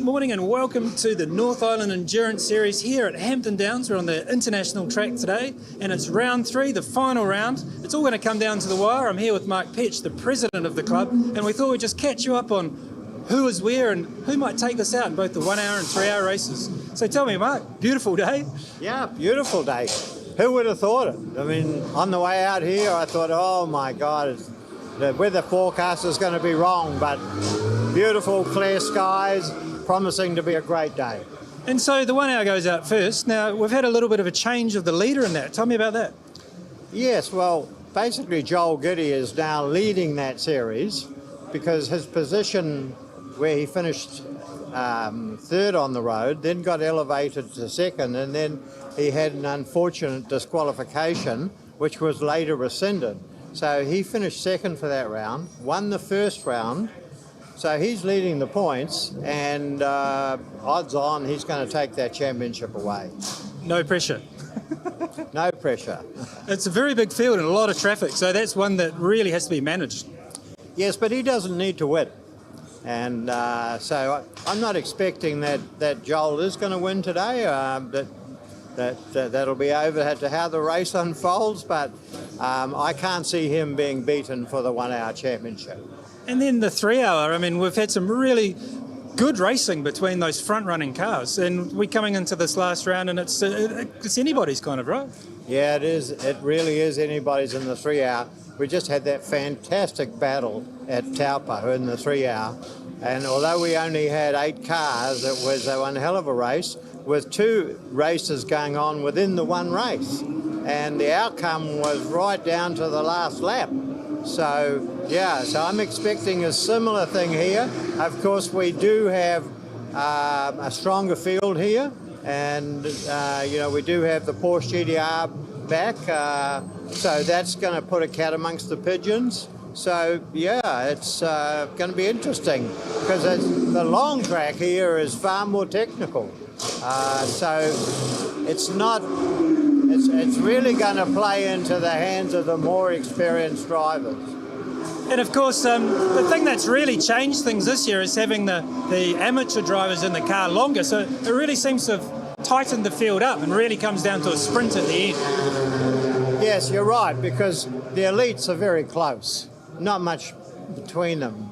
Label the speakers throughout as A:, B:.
A: morning and welcome to the North Island Endurance Series here at Hampton Downs. We're on the international track today and it's round 3, the final round. It's all going to come down to the wire. I'm here with Mark Petch, the president of the club, and we thought we'd just catch you up on who is where and who might take this out in both the 1 hour and 3 hour races. So tell me, Mark, beautiful day.
B: Yeah, beautiful day. Who would have thought it? I mean, on the way out here, I thought, oh my God, the weather forecast is going to be wrong, but beautiful, clear skies, promising to be a great day.
A: And so the 1 hour goes out first. Now, we've had a little bit of a change of the leader in that. Tell me about that.
B: Yes, well, basically Joel Giddy is now leading that series because his position where he finished third on the road, then got elevated to second, and then he had an unfortunate disqualification, which was later rescinded. So he finished second for that round, won the first round, so he's leading the points, and odds on he's going to take that championship away.
A: No pressure.
B: No pressure.
A: It's a very big field and a lot of traffic, so that's one that really has to be managed.
B: Yes, but he doesn't need to win. And so I'm not expecting that Joel is going to win today. That'll be over to how the race unfolds, but I can't see him being beaten for the 1 hour championship.
A: And then the 3 hour, I mean, we've had some really good racing between those front running cars, and we're coming into this last round and it's anybody's kind of, right?
B: Yeah, it is. It really is anybody's in the 3 hour. We just had that fantastic battle at Taupo in the 3 hour, and although we only had 8 cars, it was one hell of a race with 2 races going on within the one race, and the outcome was right down to the last lap. So yeah, so I'm expecting a similar thing here. Of course, we do have a stronger field here, and you know, we do have the Porsche GTR back, so that's going to put a cat amongst the pigeons. So yeah, it's going to be interesting because the long track here is far more technical. So it's not. It's really going to play into the hands of the more experienced drivers.
A: And of course, the thing that's really changed things this year is having the amateur drivers in the car longer. So it really seems to have tightened the field up and really comes down to a sprint at the end.
B: Yes, you're right, because the elites are very close. Not much between them.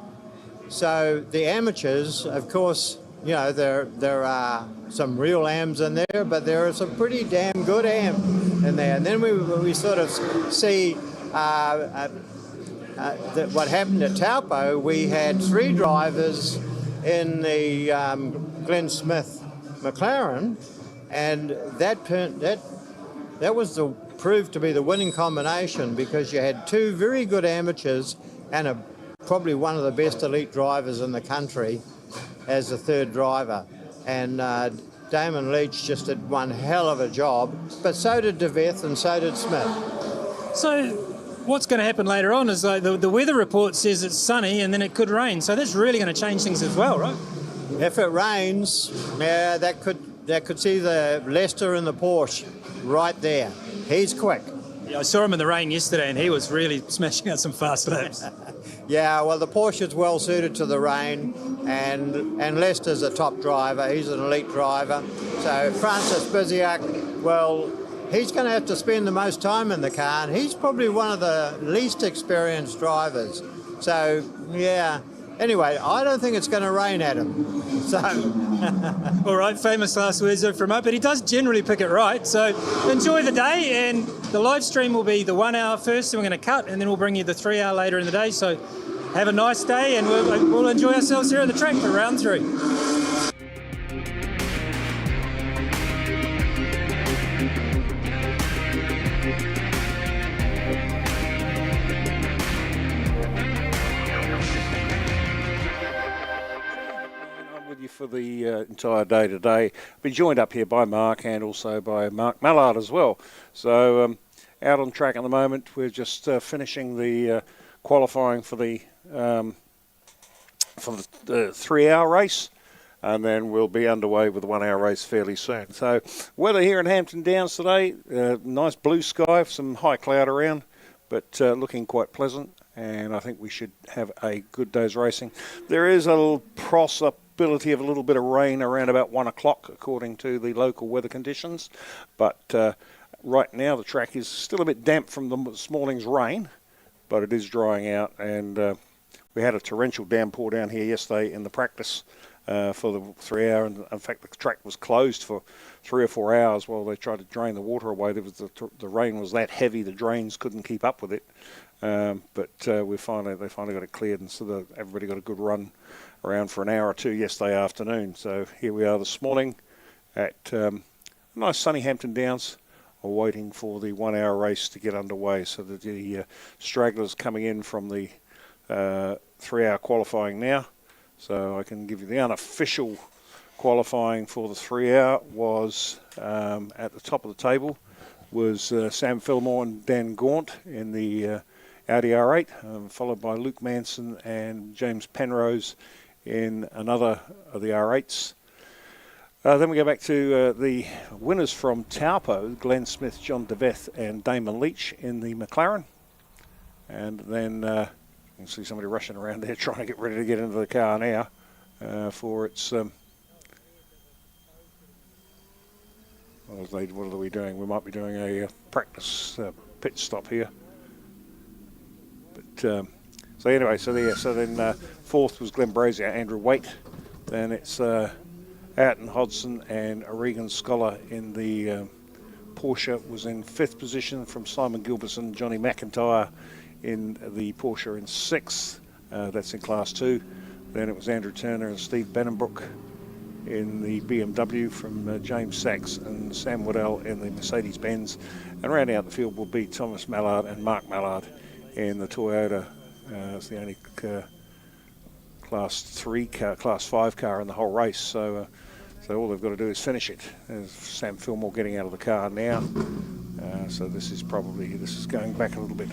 B: So the amateurs, of course, you know, there are some real AMs in there, but there are some pretty damn good AMs in there. And then we sort of see what happened at Taupo. We had 3 drivers in the Glenn Smith McLaren, and that was proved to be the winning combination because you had 2 very good amateurs and probably one of the best elite drivers in the country as the third driver. And Damon Leach just did one hell of a job, but so did DeVeth and so did Smith.
A: So what's going to happen later on is like the weather report says it's sunny and then it could rain, so that's really going to change things as well, right?
B: If it rains, yeah, that could see the Leicester and the Porsche right there. He's quick.
A: Yeah, I saw him in the rain yesterday and he was really smashing out some fast laps.
B: Yeah, well, the Porsche is well suited to the rain, and Leicester's a top driver. He's an elite driver. So Francis Biziak, well, he's going to have to spend the most time in the car, and he's probably one of the least experienced drivers. So, yeah. Anyway, I don't think it's going to rain at him. So,
A: all right, famous last words from Up, but he does generally pick it right. So enjoy the day, and the live stream will be the 1 hour first, and we're going to cut, and then we'll bring you the 3 hour later in the day. So have a nice day, and we'll enjoy ourselves here at the track for round 3.
C: For the entire day today. Been joined up here by Mark and also by Mark Mallard as well. So out on track at the moment. We're just finishing the qualifying for the 3 hour race, and then we'll be underway with the 1 hour race fairly soon. So weather here in Hampton Downs today, nice blue sky, some high cloud around, but looking quite pleasant, and I think we should have a good day's racing. There is a little possibility of a little bit of rain around about 1 o'clock, according to the local weather conditions. But right now the track is still a bit damp from this morning's rain, but it is drying out. And we had a torrential downpour down here yesterday in the practice for the 3 hour, and in fact the track was closed for 3 or 4 hours while they tried to drain the water away. There was the rain was that heavy, the drains couldn't keep up with it. But they finally got it cleared, and so everybody got a good run around for an hour or two yesterday afternoon. So here we are this morning at nice sunny Hampton Downs, waiting for the 1 hour race to get underway. So that the stragglers coming in from the 3 hour qualifying now. So I can give you the unofficial qualifying for the 3 hour was at the top of the table was Sam Fillmore and Dan Gaunt in the Audi R8, followed by Luke Manson and James Penrose in another of the R8s. Then we go back to the winners from Taupo, Glenn Smith, John DeVeth and Damon Leach in the McLaren. And then you can see somebody rushing around there trying to get ready to get into the car now for its... what are we doing? We might be doing a practice pit stop here. But so anyway, so then fourth was Glenn Brazier, Andrew Waite. Then it's Ayrton Hodson and Regan Scholar in the Porsche was in fifth position, from Simon Gilbertson, Johnny McIntyre in the Porsche in sixth. That's in Class 2. Then it was Andrew Turner and Steve Benenbrook in the BMW from James Sachs and Sam Waddell in the Mercedes-Benz. And rounding out the field will be Thomas Mallard and Mark Mallard in the Toyota. It's the only Class 3 car, Class 5 car in the whole race. So all they've got to do is finish it. There's Sam Fillmore getting out of the car now. So this is going back a little bit.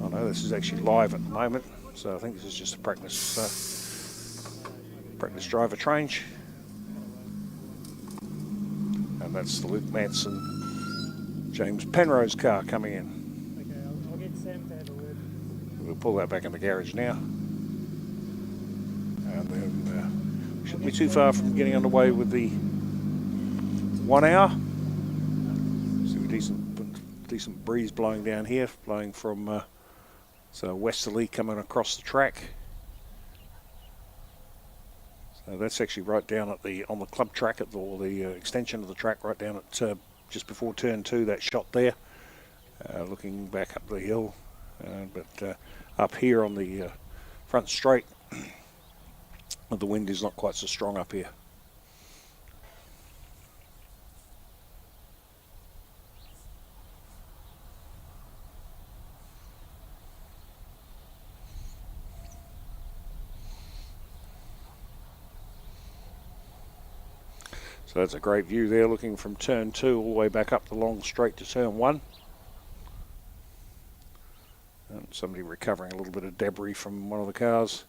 C: Oh no, this is actually live at the moment. So I think this is just a practice driver change. And that's the Luke Manson, James Penrose car coming in.
A: Okay, I'll get Sam to have a word.
C: We'll pull that back in the garage now. And then shouldn't be too far from getting underway with the 1 hour. See a decent breeze blowing down here, blowing from so westerly coming across the track. So that's actually right down at on the club track or the extension of the track, right down at just before turn 2. That shot there, looking back up the hill, but up here on the front straight, the wind is not quite so strong up here. So that's a great view there, looking from turn 2 all the way back up the long straight to turn 1. And somebody recovering a little bit of debris from one of the cars.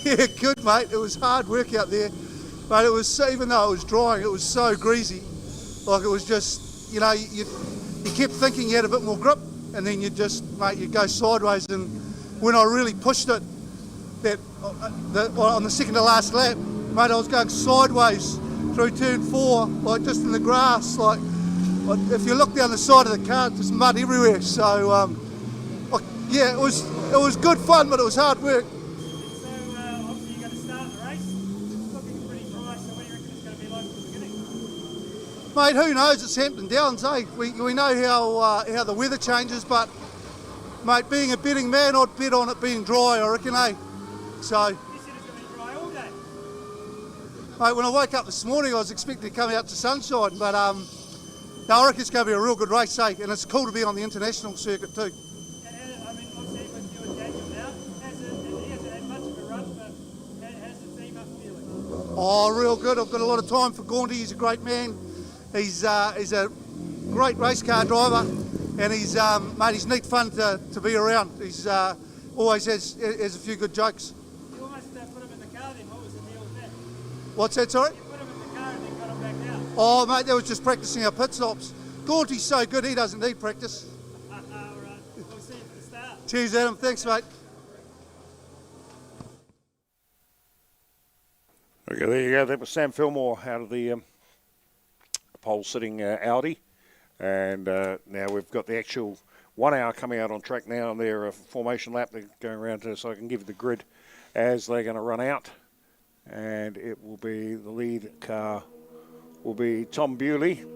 D: Yeah, good mate. It was hard work out there, but it was, even though it was drying, it was so greasy. Like, it was just, you know, you kept thinking you had a bit more grip, and then you go sideways. And when I really pushed it, on the second to last lap, mate, I was going sideways through turn 4, like just in the grass. Like, if you look down the side of the car, there's mud everywhere. So, yeah, it was good fun, but it was hard work. Mate, who knows? It's Hampton Downs, eh? We know how the weather changes, but mate, being a betting man, I'd bet on it being dry, I reckon, eh? So,
A: You said it's going to be dry all day.
D: mate, when I woke up this morning, I was expecting to come out to sunshine, but no, I reckon it's going to be a real good race, eh? And it's cool to be on the international circuit too.
A: And I mean, obviously with you and Daniel now, he hasn't had much of a
D: Oh, real good. I've got a lot of time for Gaunty. He's a great man. He's a great race car driver, and he's neat fun to be around. He's always has a few good jokes.
A: You almost put him in the car then. What was the deal with that?
D: What's that, sorry?
A: You put him in the car and then got him back out.
D: Oh, mate, that was just practicing our pit stops. Gaunty's so good, he doesn't need practice.
A: All right. We'll see you at the start.
D: Cheers, Adam. Thanks, mate.
C: Okay, there you go. That was Sam Fillmore out of the pole-sitting Audi. And now we've got the actual 1 hour coming out on track now, and they're a formation lap. They're going around so I can give you the grid as they're going to run out. And it will be the lead car will be Tom Bewley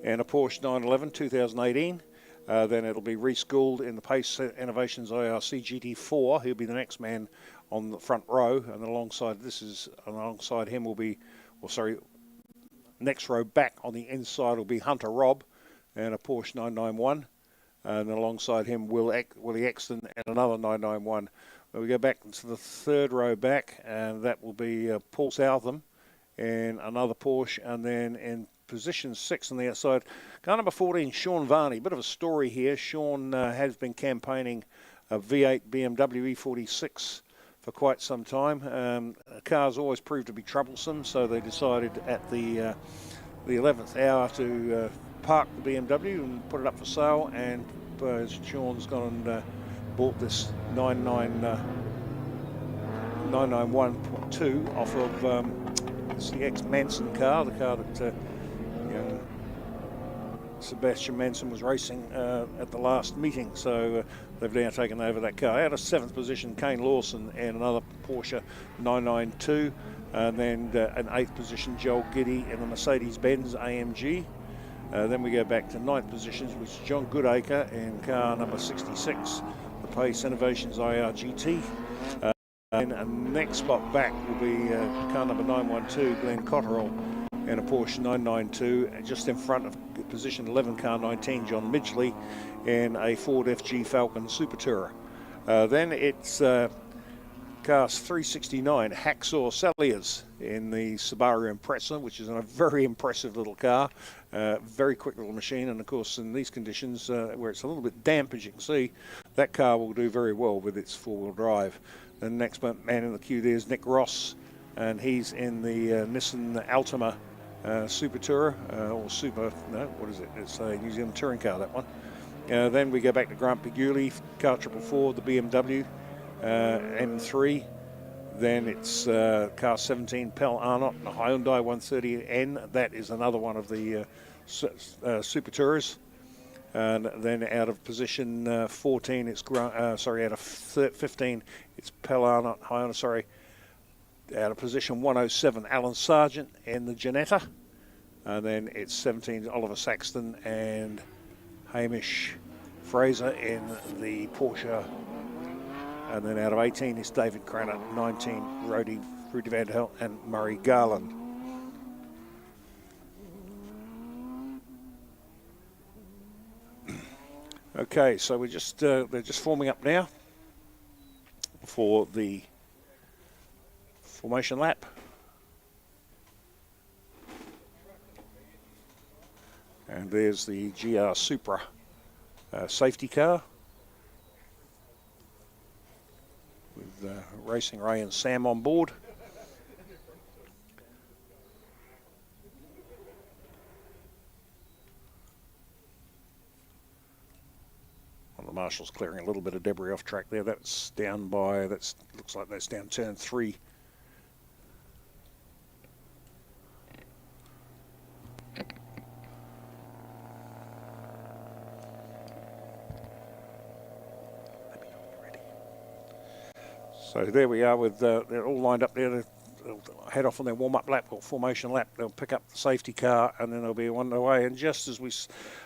C: and a Porsche 911 2018. Then it'll be Reece Gould in the Pace Innovations IRC GT4. He'll be the next man on the front row, and alongside him will be, next row back on the inside will be Hunter Robb and a Porsche 991, and alongside him Willie Exton and another 991. We go back to the third row back, and that will be Paul Southam and another Porsche, and then in position 6 on the outside, car number 14, Sean Varney. Bit of a story here. Sean has been campaigning a V8 BMW E46 for quite some time. Cars always proved to be troublesome, so they decided at the 11th hour to park the BMW and put it up for sale, and Sean's gone and bought this 991.2 off of it's the ex-Manson car, the car that Sebastian Manson was racing at the last meeting, so they've now taken over that car. Out of 7th position, Kane Lawson and another Porsche 992, and then an 8th position, Joel Giddy in the Mercedes-Benz AMG. Then we go back to 9th positions, which is John Goodacre in car number 66, the Pace Innovations IR GT. And a next spot back will be car number 912, Glenn Cotterill, and a Porsche 992, just in front of position 11, car 19, John Midgley, and a Ford FG Falcon Super Tourer. Then it's cars 369, Hacksaw Salliers in the Subaru Impreza, which is a very impressive little car, very quick little machine, and of course in these conditions where it's a little bit damp, as you can see, that car will do very well with its four-wheel drive. The next man in the queue there is Nick Ross, and he's in the Nissan Altima Super Tourer, it's a New Zealand touring car, that one. Then we go back to Grant Piguli, car 444, the BMW M3. Then it's car 17, Pel Arnott, and a Hyundai 130N. That is another one of the Super Tourers. And then out of position 14, it's out of 15, it's Pel Arnott, Hyundai, out of position 107, Alan Sargent in the Janetta. And then it's 17, Oliver Saxton and Hamish Fraser in the Porsche. And then out of 18 is David Cranner, 19, Rudy Van Hel and Murray Garland. Okay, so we're just they're just forming up now for the formation lap. And there's the GR Supra safety car with Racing Ray and Sam on board. Well, the marshal's clearing a little bit of debris off track there. That's down by, looks like that's down turn 3. So there we are with, they're all lined up there. They'll head off on their warm-up lap or formation lap. They'll pick up the safety car and then they'll be on their way. And just as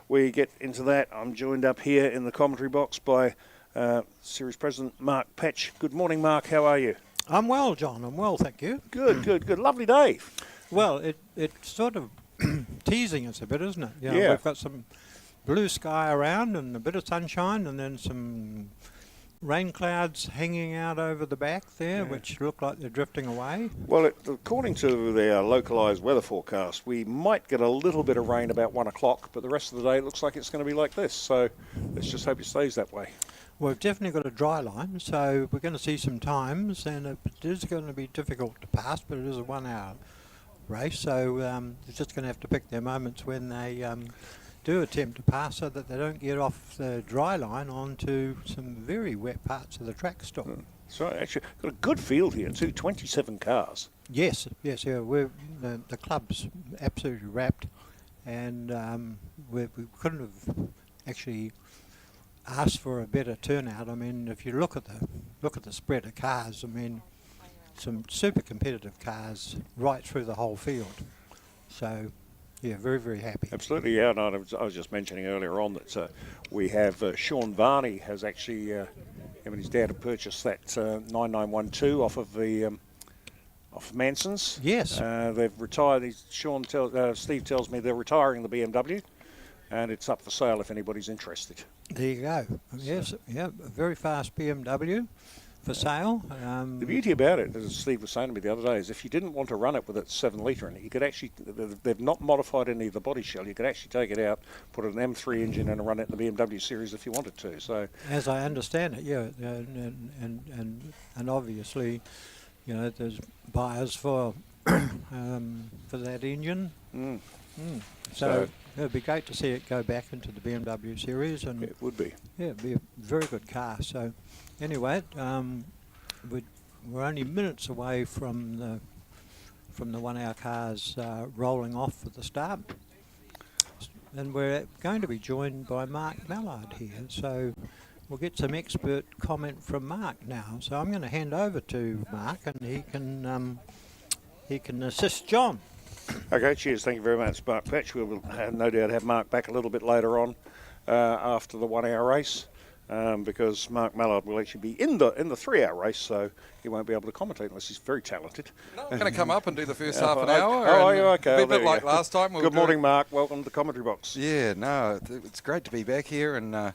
C: we get into that, I'm joined up here in the commentary box by Series President Mark Patch. Good morning, Mark. How are you?
E: I'm well, John. I'm well, thank you.
C: Good, good, good. Lovely day.
E: Well, it's sort of teasing us a bit, isn't it?
C: Yeah.
E: We've got some blue sky around and a bit of sunshine and then some rain clouds hanging out over the back there, which look like they're drifting away.
C: Well, according to their localised weather forecast, we might get a little bit of rain about 1 o'clock, but the rest of the day it looks like it's going to be like this. So let's just hope it stays that way.
E: Well, we've definitely got a dry line, so we're going to see some times, and it is going to be difficult to pass, but it is a 1 hour race, so they're just going to have to pick their moments when they do attempt to pass so that they don't get off the dry line onto some very wet parts of the track still.
C: So actually, got a good field here too, 27 cars.
E: Yes, yeah, we're, the club's absolutely wrapped, and we couldn't have actually asked for a better turnout. I mean, if you look at the spread of cars, I mean, some super competitive cars right through the whole field. So, yeah, very, very happy.
C: Absolutely, yeah. No, I was just mentioning earlier on that we have Sean Varney has actually, him and his dad have purchased that 9912 off of the off Manson's.
E: Yes.
C: They've retired. Steve tells me they're retiring the BMW, and it's up for sale if anybody's interested.
E: There you go. Yes, yeah, a very fast BMW for sale.
C: The beauty about it, as Steve was saying to me the other day, is if you didn't want to run it with its 7 litre in it, you could actually, they've not modified any of the body shell, you could actually take it out, put an M3 engine in and run it in the BMW series if you wanted to. So,
E: as I understand it, yeah, and obviously, you know, there's buyers for that engine. So it'd be great to see it go back into the BMW series, and
C: it would be.
E: Yeah, it'd be a very good car. So anyway, we're only minutes away from the 1 hour cars rolling off for the start, and we're going to be joined by Mark Mallard here. So we'll get some expert comment from Mark now. So I'm going to hand over to Mark, and he can assist John.
C: Okay, cheers. Thank you very much, Mark Patch. We will no doubt have Mark back a little bit later on after the 1 hour race, because Mark Mallard will actually be in the 3 hour race, so he won't be able to commentate unless he's very talented.
F: No, I'm going to come up and do the first half an hour.
C: Oh, you're okay.
F: A bit like last time.
C: Good morning, Mark. Welcome to the commentary box.
F: Yeah, no, it's great to be back here, and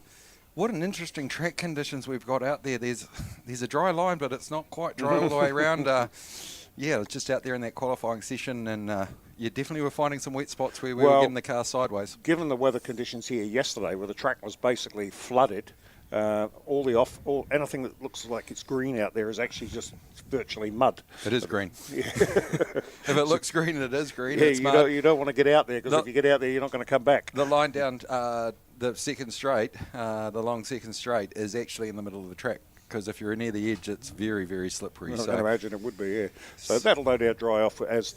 F: what an interesting track conditions we've got out there. There's a dry line, but it's not quite dry all the way around. Yeah, it's just out there in that qualifying session, and you definitely were finding some wet spots where we were getting the car sideways.
C: Given the weather conditions here yesterday, where the track was basically flooded, anything that looks like it's green out there is actually just virtually mud.
F: It is green. Yeah. If it looks green, it is green.
C: Yeah,
F: it's mud.
C: you don't want to get out there, because if you get out there, you're not going to come back.
F: The line down the second straight, the long second straight, is actually in the middle of the track. Because if you're near the edge, it's very, very slippery.
C: I can imagine it would be, yeah. So that'll no doubt dry off as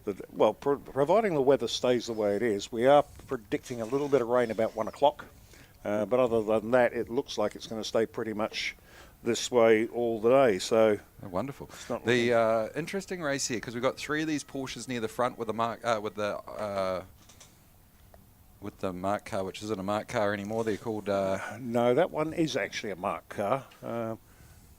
C: providing the weather stays the way it is. We are predicting a little bit of rain about 1 o'clock. But other than that, it looks like it's going to stay pretty much this way all the day. So
F: wonderful. The interesting race here, because we've got 3 of these Porsches near the front with the Mark car, which isn't a Mark car anymore. They're called...
C: no, that one is actually a Mark car.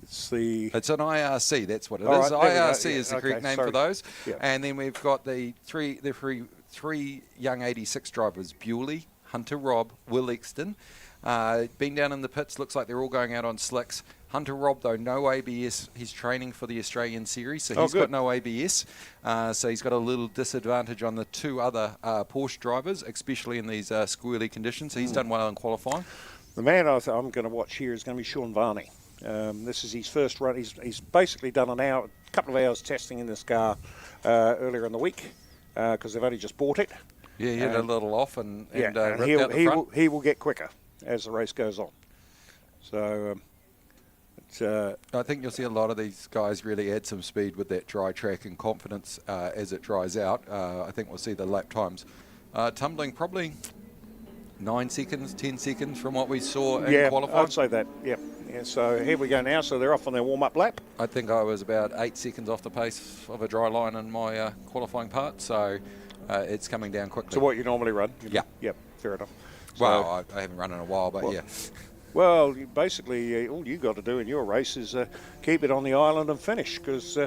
C: It's
F: an IRC, that's what it is.
C: Right,
F: IRC is the correct name for those. Yep. And then we've got the three young 86 drivers, Bewley, Hunter Robb, Will Exton. Been down in the pits, looks like they're all going out on slicks. Hunter Robb, though, no ABS. He's training for the Australian Series, so he's got no ABS. So he's got a little disadvantage on the 2 other Porsche drivers, especially in these squirrely conditions. So he's done well in qualifying.
C: The man I'm going to watch here is going to be Sean Varney. This is his first run. He's basically done a couple of hours testing in this car earlier in the week, because they've only just bought it.
F: Yeah, he had a little off and ripped out the front.
C: He will get quicker as the race goes on. So
F: I think you'll see a lot of these guys really add some speed with that dry track and confidence as it dries out. I think we'll see the lap times tumbling probably 9 seconds, 10 seconds from what we saw in qualifying.
C: I'd say that, yeah. So here we go now. So they're off on their warm-up lap.
F: I think I was about 8 seconds off the pace of a dry line in my qualifying part, so it's coming down quickly.
C: So what you normally run?
F: Yep,
C: fair enough.
F: So, well, I haven't run in a while, but yeah.
C: Well, basically, all you got to do in your race is keep it on the island and finish, because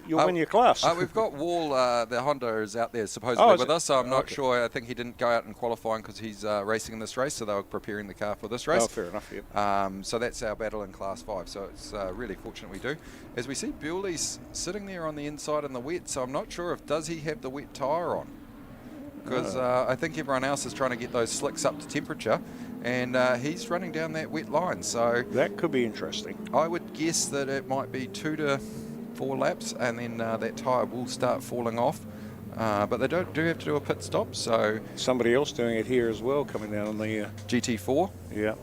C: you'll win your class.
F: We've got Wall, the Honda is out there supposedly with us, so I'm not sure. I think he didn't go out and qualifying because he's racing in this race, so they were preparing the car for this race.
C: Oh, fair enough, yeah.
F: So that's our battle in Class 5, so it's really fortunate we do. As we see, Bewley's sitting there on the inside in the wet, so I'm not sure if does he have the wet tyre on. Because I think everyone else is trying to get those slicks up to temperature, and he's running down that wet line. So
C: that could be interesting.
F: I would guess that it might be 2 to 4 laps, and then that tyre will start falling off. But they do have to do a pit stop. So
C: somebody else doing it here as well, coming down on the
F: GT4.
C: Yeah.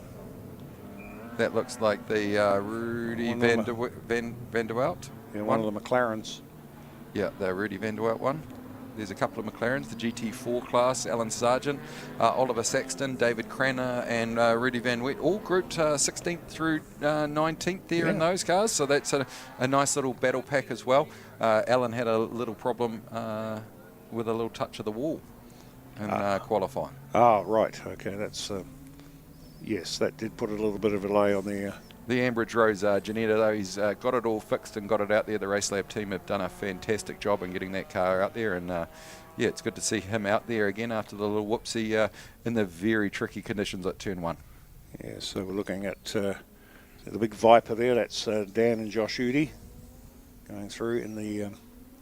F: That looks like the Rudy van der Welt.
C: Yeah, one of the McLarens.
F: Yeah, the Rudy van der Welt one. There's a couple of McLarens, the GT4 class, Alan Sargent, Oliver Saxton, David Cranner, and Rudy Van Wet, all grouped 16th through 19th there in those cars. So that's a nice little battle pack as well. Alan had a little problem with a little touch of the wall in qualifying.
C: Oh, right. Okay, that's... yes, that did put a little bit of a delay on the...
F: The Ambridge Rose Janetta, though, he's got it all fixed and got it out there. The Race Lab team have done a fantastic job in getting that car out there. And, yeah, it's good to see him out there again after the little whoopsie in the very tricky conditions at Turn 1.
C: Yeah, so we're looking at the big Viper there. That's Dan and Josh Udy going through in the...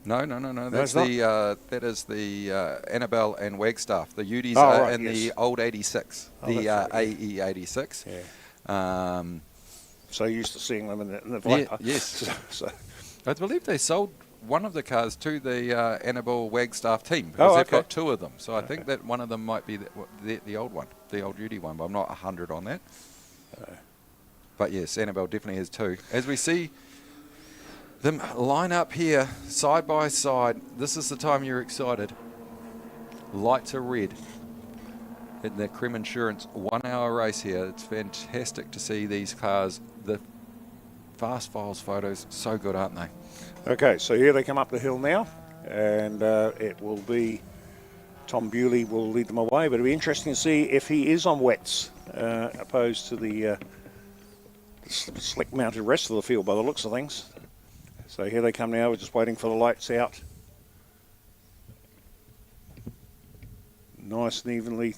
F: No. That's that is the Annabelle and Wagstaff. The Udis
C: right,
F: in the old 86, the AE 86.
C: Yeah. So used to seeing them in the Viper.
F: Yeah, yes.
C: so.
F: I believe they sold one of the cars to the Annabelle Wagstaff team because they've got 2 of them. So I think that one of them might be the old one, the old Udy one, but I'm not 100 on that. But yes, Annabelle definitely has 2. As we see them line up here side by side, this is the time you're excited. Lights are red. In the Creme Insurance 1 hour race here. It's fantastic to see these cars. The Fast Files photos, so good, aren't they?
C: Okay, so here they come up the hill now, and it will be Tom Bewley will lead them away, but it'll be interesting to see if he is on wets opposed to the slick mounted rest of the field by the looks of things. So here they come now, we're just waiting for the lights out. Nice and evenly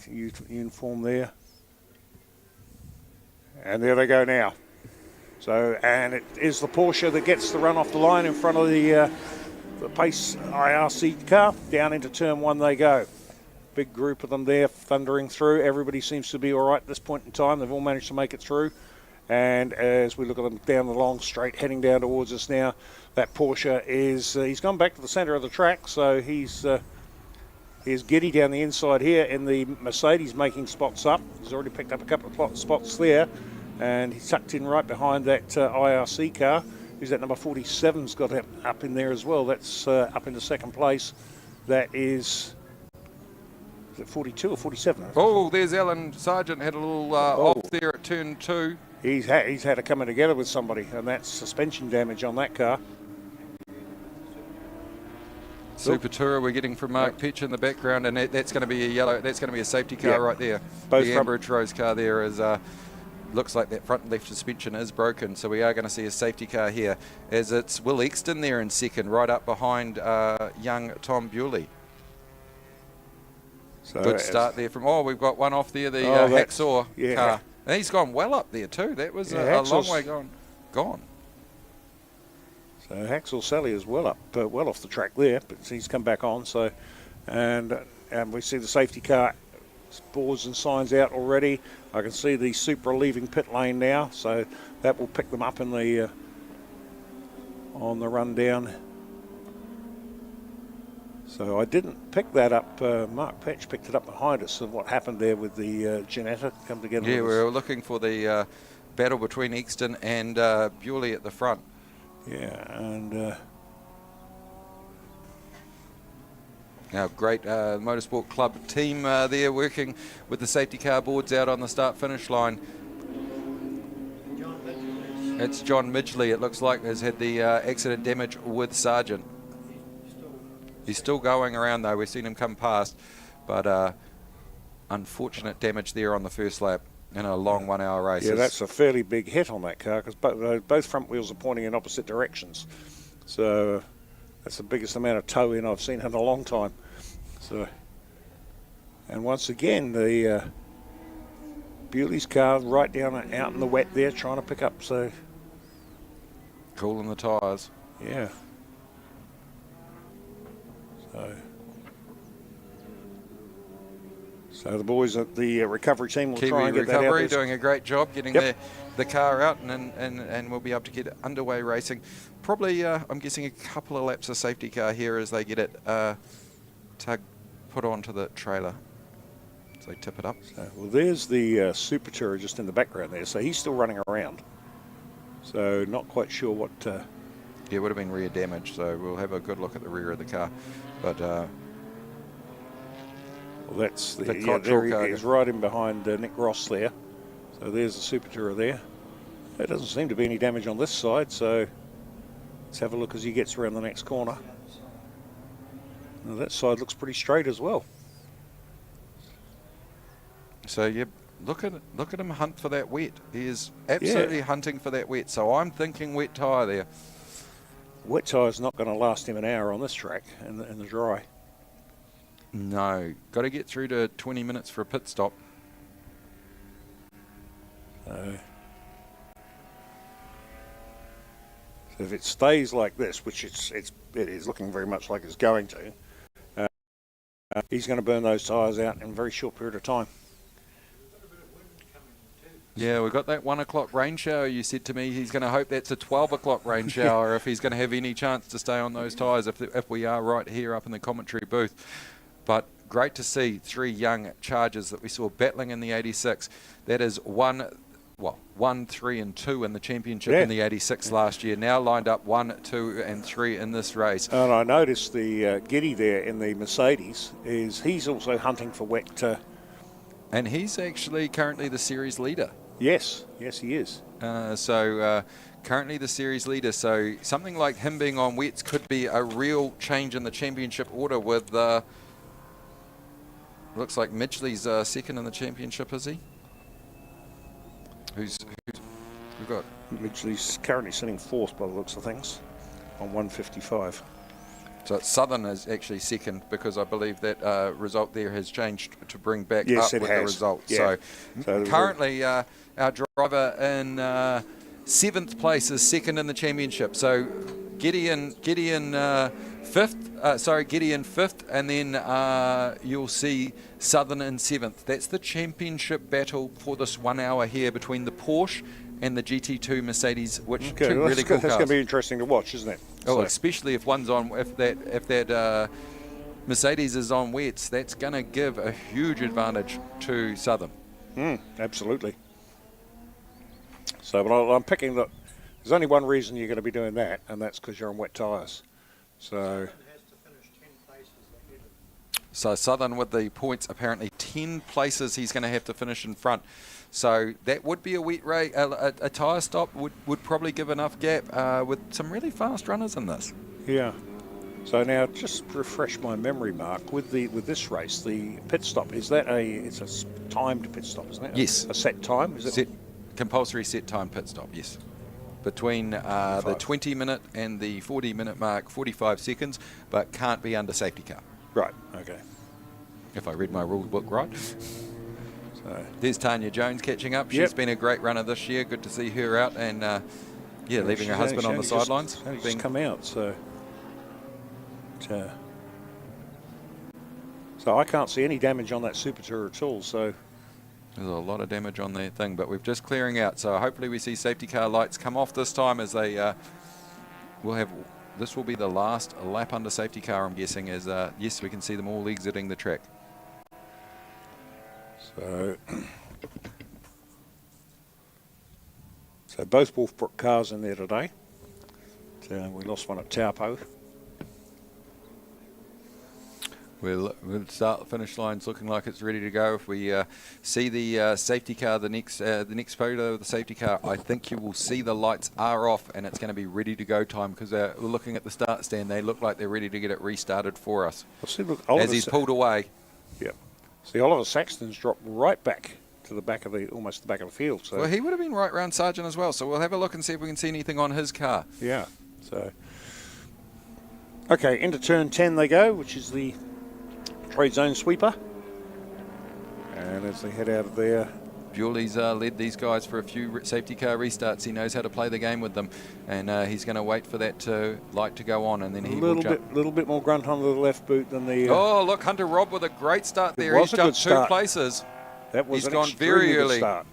C: uniform there. And there they go now. So, and it is the Porsche that gets the run off the line in front of the Pace IRC car. Down into turn 1 they go. Big group of them there thundering through. Everybody seems to be all right at this point in time. They've all managed to make it through. And as we look at them down the long straight heading down towards us now, that Porsche is, he's gone back to the centre of the track, so he's Giddy down the inside here in the Mercedes making spots up. He's already picked up a couple of spots there, and he's tucked in right behind that IRC car. Who's that number 47's got him up in there as well. That's up into second place. That is it 42 or 47?
F: Oh, there's Alan Sargent had a little off there at turn 2.
C: He's had a coming together with somebody, and that's suspension damage on that car.
F: Super Tourer we're getting from Mark Pitch in the background, and that's going to be a yellow. That's going to be a safety car right there.
C: Both
F: the Ambridge Rose car there is looks like that front left suspension is broken, so we are going to see a safety car here. As it's Will Exton there in second, right up behind young Tom Bewley. So good start there from. Oh, we've got one off there. The Hacksaw car, and he's gone well up there too. That was a long way gone.
C: So Haxel Sally is well up, well off the track there, but he's come back on. So, and we see the safety car boards and signs out already. I can see the Supra leaving pit lane now, so that will pick them up in the on the run down. So I didn't pick that up. Mark Patch picked it up behind us. And what happened there with the Janetta come together?
F: Yeah, we were looking for the battle between Exton and Bewley at the front.
C: Yeah, and
F: now great motorsport club team there working with the safety car boards out on the start-finish line. It's John Midgley, it looks like, has had the accident damage with Sargent. He's still going around though, we've seen him come past, but unfortunate damage there on the first lap in a long 1 hour race.
C: Yeah, that's a fairly big hit on that car because both front wheels are pointing in opposite directions. So That's the biggest amount of toe in I've seen in a long time. So, and once again, the Bewley's car right down out in the wet there, trying to pick up. So,
F: cooling the tyres.
C: Yeah. So the boys at the recovery team will try and get that out.
F: Recovery doing a great job getting the car out, and we'll be able to get underway racing. Probably, I'm guessing, a couple of laps of safety car here as they get it put onto the trailer. So they tip it up.
C: So, well, there's the Super Tourer just in the background there. So he's still running around. So not quite sure what...
F: yeah, it would have been rear damage, so we'll have a good look at the rear of the car. But... well,
C: that's the there he is, right in behind Nick Ross there. So there's the Super Tourer there. There doesn't seem to be any damage on this side, so let's have a look as he gets around the next corner. Now that side looks pretty straight as well.
F: So yeah, look at him hunt for that wet. He is absolutely hunting for that wet. So I'm thinking wet tyre there.
C: Wet tyre's not going to last him an hour on this track in the dry.
F: No, got to get through to 20 minutes for a pit stop.
C: So if it stays like this, which it is looking very much like it's going to, he's going to burn those tyres out in a very short period of time.
F: Yeah, we've got that 1 o'clock rain shower. You said to me he's going to hope that's a 12 o'clock rain shower if he's going to have any chance to stay on those tyres, if we are right here up in the commentary booth. But great to see 3 young chargers that we saw battling in the 86. That is 1, 3 and 2 in the championship in the 86 last year. Now lined up 1, 2 and 3 in this race.
C: And I noticed the Giddy there in the Mercedes he's also hunting for wet.
F: And he's actually currently the series leader.
C: Yes, he is.
F: Currently the series leader. So something like him being on wets could be a real change in the championship order with... looks like Midgley's second in the championship, is he? Who's we've got?
C: Midgley's currently sitting fourth by the looks of things on 155.
F: So Southern is actually second because I believe that result there has changed to bring back up with the result.
C: Yeah.
F: So currently our driver in 7th place is second in the championship. So Gideon 5th, and then you'll see Southern in 7th. That's the championship battle for this 1 hour here between the Porsche and the GT2 Mercedes, which two really cool cars.
C: That's going to be interesting to watch, isn't it?
F: Oh, especially if one's on, if that Mercedes is on wets, that's going to give a huge advantage to Southern.
C: Absolutely. So, but I'm picking that. There's only one reason you're going to be doing that, and that's because you're on wet tyres. So
F: Southern with the points, apparently 10 places he's going to have to finish in front. So that would be a wet race. A tyre stop would probably give enough gap with some really fast runners in this.
C: Yeah. So now, just refresh my memory, Mark. With this race, the pit stop, it's a timed pit stop, isn't it?
F: Yes.
C: A set time, is it?
F: Compulsory set time pit stop. Yes. Between the 20-minute and the 40-minute mark, 45 seconds, but can't be under safety car.
C: Right. Okay.
F: If I read my rule book right.
C: So
F: there's Tanya Jones catching up. She's been a great runner this year. Good to see her out and leaving her husband on the sidelines.
C: Just come out, so I can't see any damage on that Super Tourer at all. So
F: there's a lot of damage on that thing, but we're just clearing out. So hopefully we see safety car lights come off this time as they will have. This will be the last lap under safety car, I'm guessing, as yes, we can see them all exiting the track.
C: So both Wolfbrook cars in there today. We lost one at Taupo.
F: We'll start the finish lines looking like it's ready to go. If we see the safety car, the next photo of the safety car, I think you will see the lights are off and it's going to be ready to go time because we're looking at the start stand. They look like they're ready to get it restarted for us.
C: Well, see, look,
F: as he's pulled away.
C: Yep. See, Oliver Saxton's dropped right back to the back of almost the back of the field. So.
F: Well, he would have been right round Sargent as well. So we'll have a look and see if we can see anything on his car.
C: Yeah. So. Okay, into turn 10 they go, which is the trade zone sweeper. And as they head out of there,
F: Bewley's led these guys for a few safety car restarts. He knows how to play the game with them, and he's going to wait for that light to go on, and then he will jump.
C: Little bit more grunt on the left boot than the.
F: Oh, look, Hunter Robb with a great start there. He's jumped 2 places.
C: That was
F: He's gone very early.
C: Start.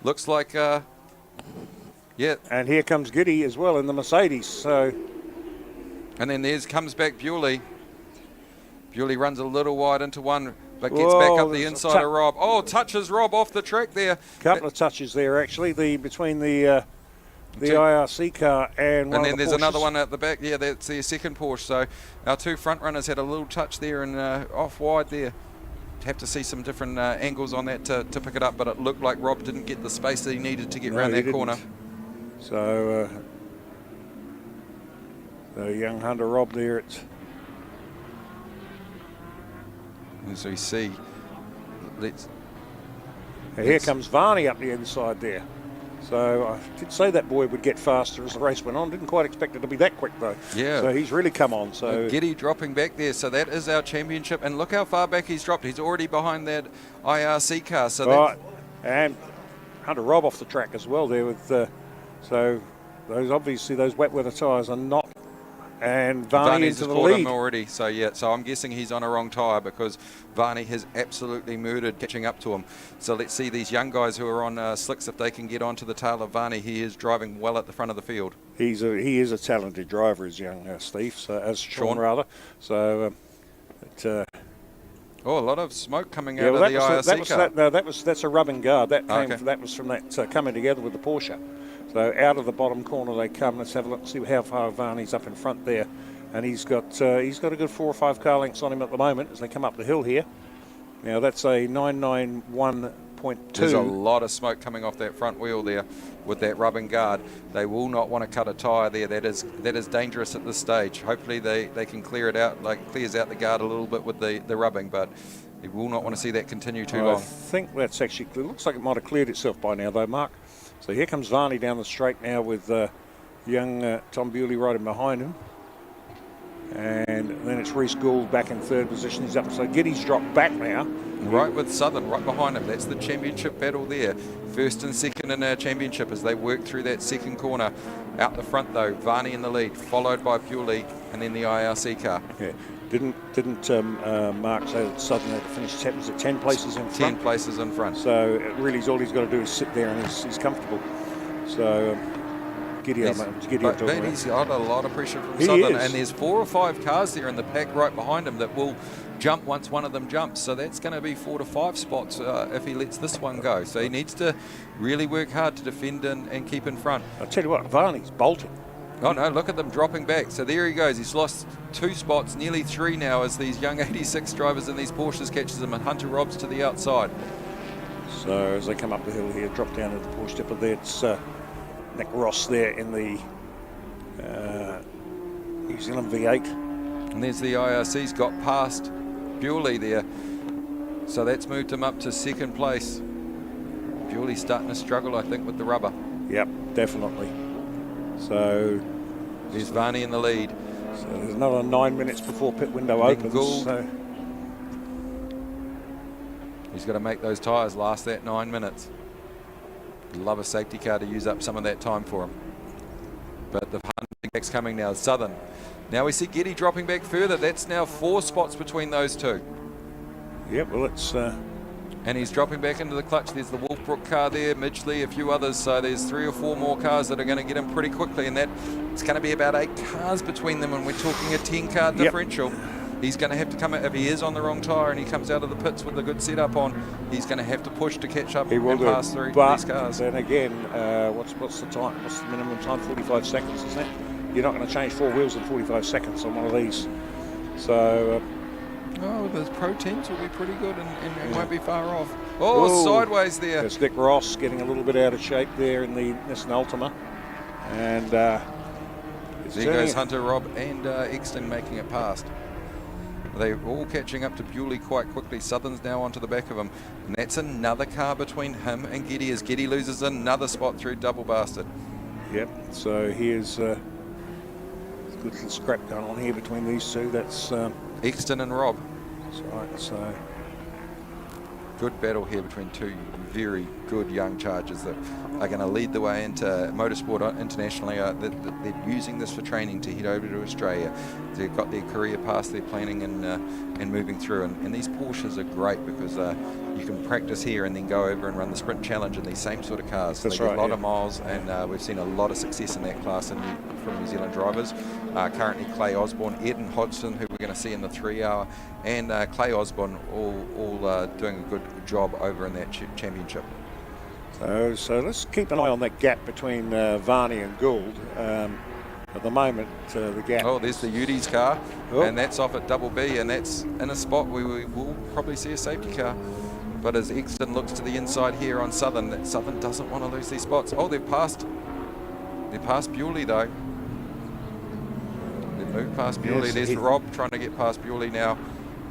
F: Looks like, yeah.
C: And here comes Giddy as well in the Mercedes. So.
F: And then comes back Bewley. Bewley runs a little wide into one, but gets back up the inside of Rob. Oh, touches Rob off the track there.
C: Couple of touches there actually. Between the IRC car and
F: then there's another one at the back. Yeah, that's the second Porsche. So our 2 front runners had a little touch there and off wide there. Have to see some different angles on that to pick it up, but it looked like Rob didn't get the space that he needed to get around that corner.
C: So the young Hunter Rob there.
F: As we see,
C: here comes Varney up the inside there. So I did say that boy would get faster as the race went on. Didn't quite expect it to be that quick though.
F: Yeah.
C: So he's really come on. So
F: Giddy dropping back there. So that is our championship. And look how far back he's dropped. He's already behind that IRC car. So
C: right. And Hunter Rob off the track as well there with. So those wet weather tyres are not. And Varney into the lead.
F: Him already. So yeah. So I'm guessing he's on a wrong tyre because Varney has absolutely murdered catching up to him. So let's see these young guys who are on slicks if they can get onto the tail of Varney. He is driving well at the front of the field.
C: He is a talented driver, as young Steve, so, as Sean rather. So
F: a lot of smoke coming out of the IRC car.
C: That's a rubbing guard. That was from that coming together with the Porsche. So out of the bottom corner they come. Let's have a look, see how far Varney's up in front there. And he's got a good 4 or 5 car lengths on him at the moment as they come up the hill here. Now that's a 991.2.
F: There's a lot of smoke coming off that front wheel there with that rubbing guard. They will not want to cut a tyre there. That is dangerous at this stage. Hopefully they can clear it out, clears out the guard a little bit with the rubbing, but you will not want to see that continue too long.
C: I think that's actually, it looks like it might have cleared itself by now though, Mark. So here comes Varney down the straight now with young Tom Bewley riding behind him. And then it's Reece Gould back in 3rd position. He's up. So Giddy's dropped back now.
F: Right with Southern, right behind him. That's the championship battle there. 1st and 2nd in our championship as they work through that second corner. Out the front though, Varney in the lead, followed by Bewley and then the IRC car.
C: Yeah. Didn't Mark say that Southern had to finish 10 places in front?
F: 10 places in front.
C: So really all he's got to do is sit there and he's comfortable. So Giddy, he's
F: got a lot of pressure from Southern, and there's 4 or 5 cars there in the pack right behind him that will jump once one of them jumps. So that's going to be 4 to 5 spots if he lets this one go. So he needs to really work hard to defend and keep in front.
C: I'll tell you what, Varney's bolting.
F: Oh no, look at them dropping back. So there he goes. He's lost 2 spots, nearly 3 now, as these young 86 drivers in these Porsches catches him, and Hunter Robb's to the outside.
C: So as they come up the hill here, drop down to the Porsche dipper there, it's Nick Ross there in the New Zealand V8.
F: And there's the IRC's got past Bewley there. So that's moved him up to 2nd place. Bewley's starting to struggle, I think, with the rubber.
C: Yep, definitely. So
F: there's Varney in the lead.
C: So there's another 9 minutes before pit window opens. So
F: he's got to make those tyres last that 9 minutes. Love a safety car to use up some of that time for him. But the next coming now, Southern. Now we see Giddy dropping back further. That's now 4 spots between those 2.
C: Yep, well it's...
F: and he's dropping back into the clutch. There's the Wolfbrook car there, Midgley, a few others. So there's 3 or 4 more cars that are going to get him pretty quickly. And it's going to be about 8 cars between them. And we're talking a 10-car differential. He's going to have to come out, if he is on the wrong tyre and he comes out of the pits with a good setup on, he's going to have to push to catch up and pass through these cars.
C: Then again, what's the time? What's the minimum time? 45 seconds, isn't it? You're not going to change 4 wheels in 45 seconds on one of these. So...
F: the Pro Teams will be pretty good and won't be far off. Oh, sideways there.
C: There's Nick Ross getting a little bit out of shape there in the Nissan Altima. And there
F: goes Hunter Robb and Exton making it past. They're all catching up to Bewley quite quickly. Southern's now onto the back of him. And that's another car between him and Giddy as Giddy loses another spot through Double Bastard.
C: Yep, so here's good little scrap going on here between these two. That's
F: Exton and Rob.
C: that's right. So
F: Good battle here between two very good young chargers that are going to lead the way into motorsport internationally. They're using this for training to head over to Australia. They've got their career paths they're planning and moving through. And these Porsches are great because you can practice here and then go over and run the Sprint Challenge in these same sort of cars.
C: That's
F: they get
C: right,
F: a lot
C: yeah.
F: of miles, and we've seen a lot of success in that class from New Zealand drivers. Currently Clay Osborne, Eden Hodgson, who we're going to see in the 3-hour, and Clay Osborne all doing a good job over in that championship.
C: So let's keep an eye on that gap between Varney and Gould. At the moment, the gap.
F: Oh, there's the Udi's car,
C: Oh.
F: and that's off at double B, and that's in a spot where we will probably see a safety car. But as Exton looks to the inside here on Southern, that Southern doesn't want to lose these spots. Oh, they've passed Bewley though. They've moved past Bewley.
C: Yes,
F: There's Rob trying to get past Bewley now.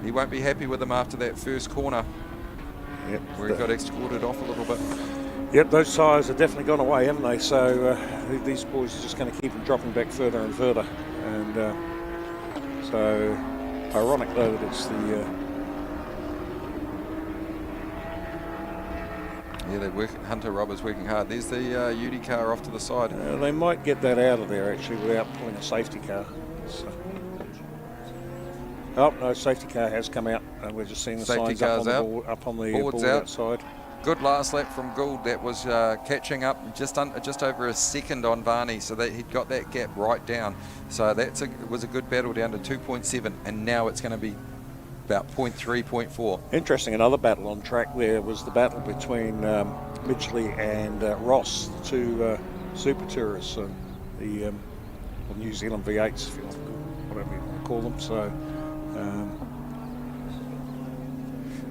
F: He won't be happy with them after that first corner,
C: Yep,
F: where he got escorted off a little bit.
C: Yep, those tyres have definitely gone away, haven't they? So these boys are just going to keep them dropping back further and further. And so ironic though that it's the
F: Yeah, they're working. Hunter Roberts working hard. There's the Udi car off to the side.
C: they might get that out of there actually without pulling a safety car. So. Oh no, safety car has come out, and we're just seeing the
F: Safety
C: signs
F: car's out.
C: up on the
F: Board's
C: board
F: out.
C: outside.
F: Good last lap from Gould. That was catching up just over a second on Varney, so that he'd got that gap right down. So was a good battle down to 2.7, and now it's going to be about 0.3, 0.4.
C: Interesting, another battle on track there was the battle between Midgley and Ross, the two super tourists, the well, New Zealand V8s, if you want, whatever you want to call them. So.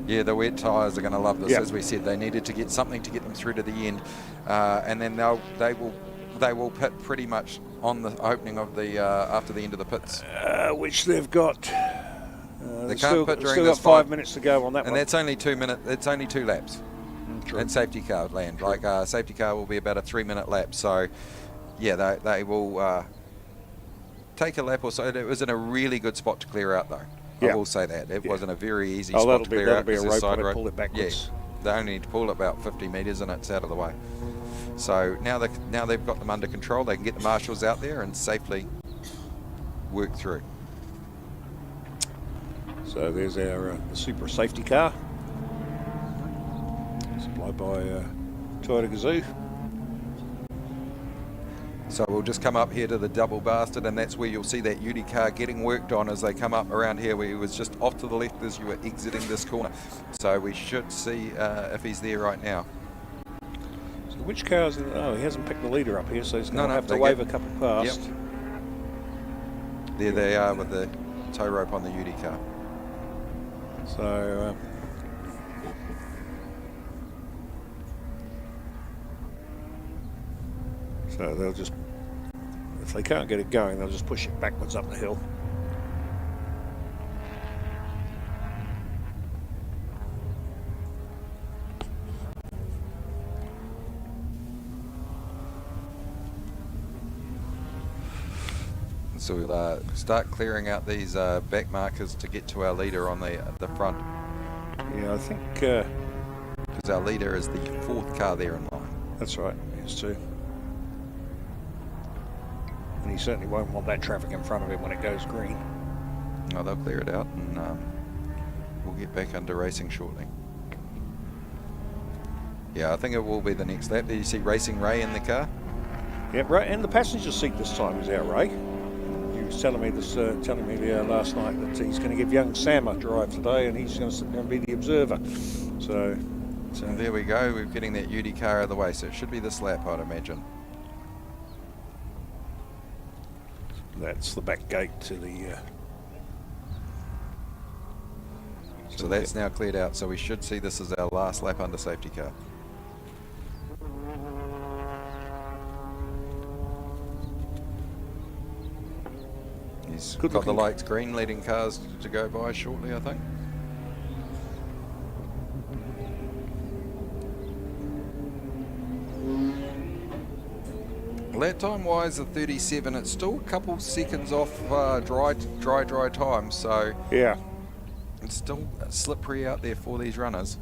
F: Yeah, the wet tyres are going to love this.
C: Yeah.
F: As we said, they needed to get something to get them through to the end, and then they will pit pretty much on the opening of the after the end of the pits.
C: Which they've got.
F: They can't pit during
C: still
F: this
C: got 5
F: fight.
C: minutes to go on that
F: And
C: one.
F: that's only 2 minutes. It's only 2 laps.
C: True.
F: And safety car land.
C: True.
F: Like safety car will be about a 3-minute lap. So, yeah, they will take a lap or so. It was in a really good spot to clear out, though.
C: Yeah.
F: I will say that it wasn't a very easy
C: Oh,
F: spot to clear out.
C: that'll be a
F: 'cause
C: rope
F: there's side
C: when they
F: road.
C: pull it backwards.
F: Yeah, they only need to pull about 50 metres and it's out of the way. So now they've got them under control. They can get the marshals out there and safely work through.
C: So there's our the super safety car, supplied by Toyota Gazoo.
F: So we'll just come up here to the double bastard, and that's where you'll see that Udi car getting worked on as they come up around here, where he was just off to the left as you were exiting this corner. So we should see if he's there right now.
C: So which car's in? Oh, he hasn't picked the leader up here, so he's going to have to
F: they
C: wave
F: get-
C: a couple past.
F: Yep. There they are with the tow rope on the Udi car.
C: So so they'll just, if they can't get it going, they'll just push it backwards up the hill.
F: So we'll start clearing out these back markers to get to our leader on the front,
C: Yeah, I think
F: because our leader is the 4th car there in line.
C: that's right. He's two. And he certainly won't want that traffic in front of him when it goes green.
F: No, they'll clear it out, and we'll get back under racing shortly. Yeah, I think it will be the next lap. Did you see Racing Ray in the car?
C: Yeah, right. And the passenger seat this time is out, Ray. He was telling me this, last night that he's going to give young Sam a drive today, and he's going to be the observer. So
F: There we go. We're getting that Udi car out of the way, so it should be this lap, I'd imagine.
C: that's the back gate to the.
F: So that's now cleared out, so we should see this as our last lap under safety car. He's
C: Good
F: got the
C: looking.
F: lights green, leading cars to go by shortly, I think. Lap time wise, a 37. It's still a couple seconds off dry time, so
C: Yeah.
F: it's still slippery out there for these runners.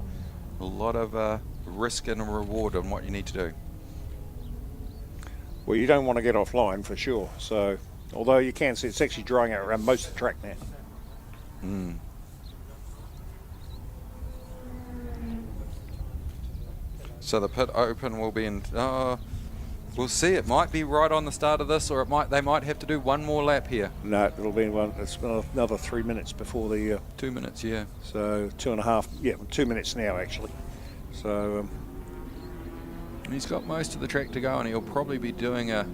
F: A lot of risk and reward on what you need to do.
C: Well, you don't want to get offline for sure. So, although you can see it's actually drying out around most of the track now.
F: So the pit open will be in. We'll see. It might be right on the start of this, or they might have to do one more lap here.
C: No, it'll be one. It's another 3 minutes before the.
F: 2 minutes, yeah.
C: So 2.5. Yeah, 2 minutes now actually. So.
F: He's got most of the track to go, and he'll probably be doing a.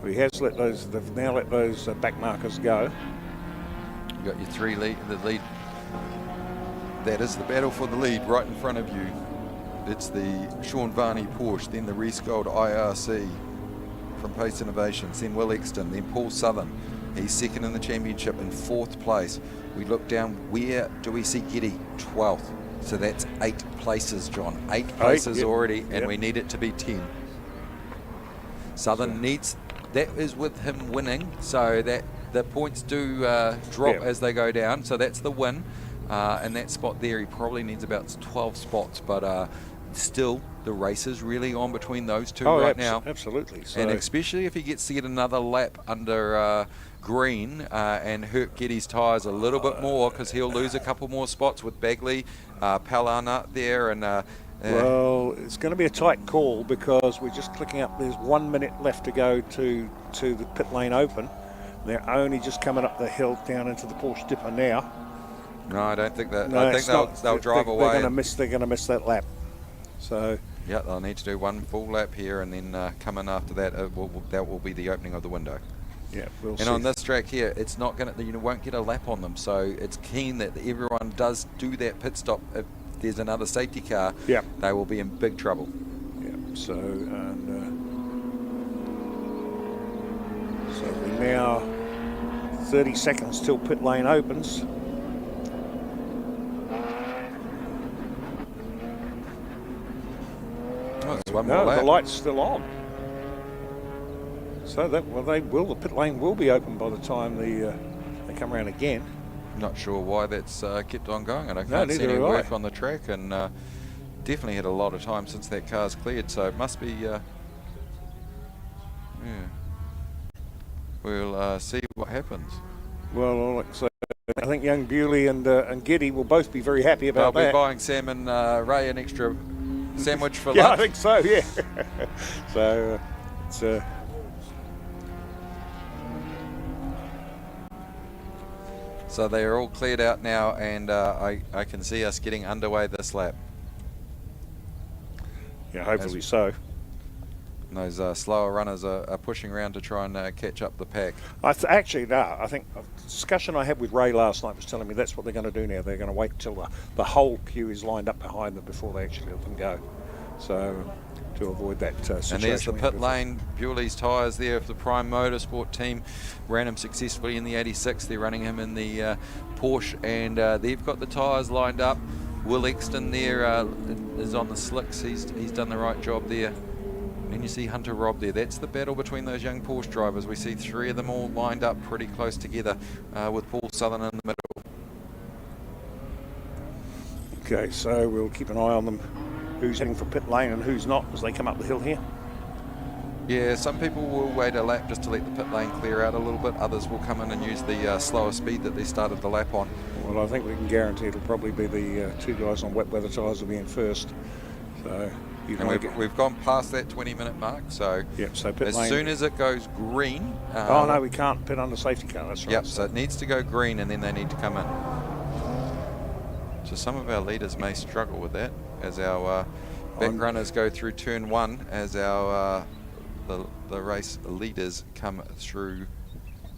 C: He has let those. They've now let those back markers go.
F: You got your the lead. That is the battle for the lead right in front of you. It's the Sean Varney Porsche, then the Reese Gold IRC from Pace Innovations, then Will Exton, then Paul Southern. He's second in the championship in 4th place. We look down, where do we see Getty? 12th. So that's 8 places, John. 8 places already, and we need it to be 10. Southern needs, that is with him winning, so that the points do drop as they go down. So that's the win. And that spot there, he probably needs about 12 spots, but still the race is really on between those two now.
C: Absolutely. So
F: and especially if he gets to get another lap under green and hurt Getty's tyres a little bit more, because he'll lose a couple more spots with Bagley, Palana there, and
C: well, it's going to be a tight call because we're just clicking up. There's 1 minute left to go to the pit lane open. They're only just coming up the hill down into the Porsche Dipper now.
F: No, I don't think that.
C: No,
F: I think they'll drive away.
C: They're going to miss that lap. So
F: yeah, they'll need to do one full lap here, and then come in after that. That will be the opening of the window.
C: Yeah, we'll see.
F: And on this track here, it's not going to. You won't get a lap on them. So it's keen that everyone does do that pit stop. If there's another safety car, they will be in big trouble.
C: Yeah. So so we're now 30 seconds till pit lane opens.
F: One more lap.
C: The light's still on. So that the pit lane will be open by the time they come around again.
F: Not sure why that's kept on going, and I can't see any work on the track, and definitely had a lot of time since that car's cleared, so it must be we'll see what happens.
C: Well, like I say, I think young Bewley and Getty will both be very happy about that.
F: They'll be buying Sam and Ray an extra sandwich for lunch.
C: Yeah, I think so, yeah. So it's
F: so they are all cleared out now, and I can see us getting underway this lap.
C: Yeah, hopefully so.
F: And those slower runners are pushing around to try and catch up the pack.
C: I think the discussion I had with Ray last night was telling me that's what they're going to do now. They're going to wait until the whole queue is lined up behind them before they actually let them go. So to avoid that situation.
F: And there's the pit lane. Bewley's tyres there of the Prime Motorsport team. Ran him successfully in the 86. They're running him in the Porsche, and they've got the tyres lined up. Will Exton there is on the slicks. He's done the right job there. And then you see Hunter Robb there. That's the battle between those young Porsche drivers. We see 3 of them all lined up pretty close together with Paul Southern in the middle.
C: Okay, so we'll keep an eye on them, who's heading for pit lane and who's not as they come up the hill here.
F: Yeah, some people will wait a lap just to let the pit lane clear out a little bit. Others will come in and use the slower speed that they started the lap on.
C: Well, I think we can guarantee it'll probably be the 2 guys on wet weather tyres will be in first. So
F: we've gone past that 20-minute mark, so,
C: so pit
F: as
C: lane.
F: soon as it goes green...
C: oh, no, we can't pit under safety car, that's right.
F: Yep, so it needs to go green, and then they need to come in. So some of our leaders may struggle with that as our back runners go through turn 1, as our the race leaders come through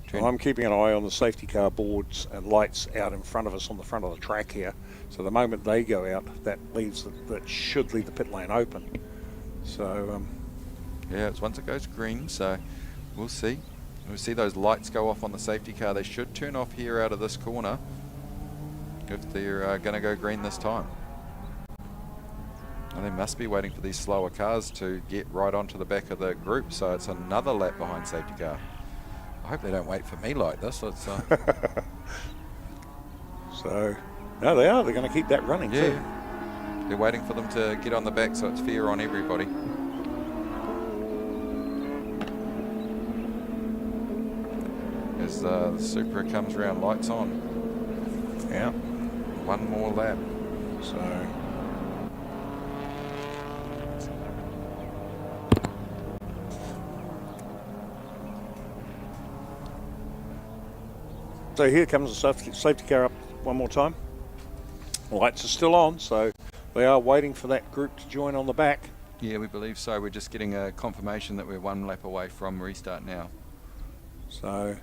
F: turn.
C: I'm keeping an eye on the safety car boards and lights out in front of us on the front of the track here. So the moment they go out, that should leave the pit lane open. So
F: yeah, it's once it goes green, so we'll see. We'll see those lights go off on the safety car. They should turn off here out of this corner if they're going to go green this time. Well, they must be waiting for these slower cars to get right onto the back of the group, so it's another lap behind safety car. I hope they don't wait for me like this. It's,
C: So, no, they are. They're going to keep that running too.
F: Yeah, they're waiting for them to get on the back, so it's fair on everybody. As the Supra comes around, lights on.
C: Yeah.
F: One more lap.
C: So, here comes the safety car up one more time. Lights are still on, so they are waiting for that group to join on the back.
F: Yeah, we believe so. We're just getting a confirmation that we're one lap away from restart now.
C: So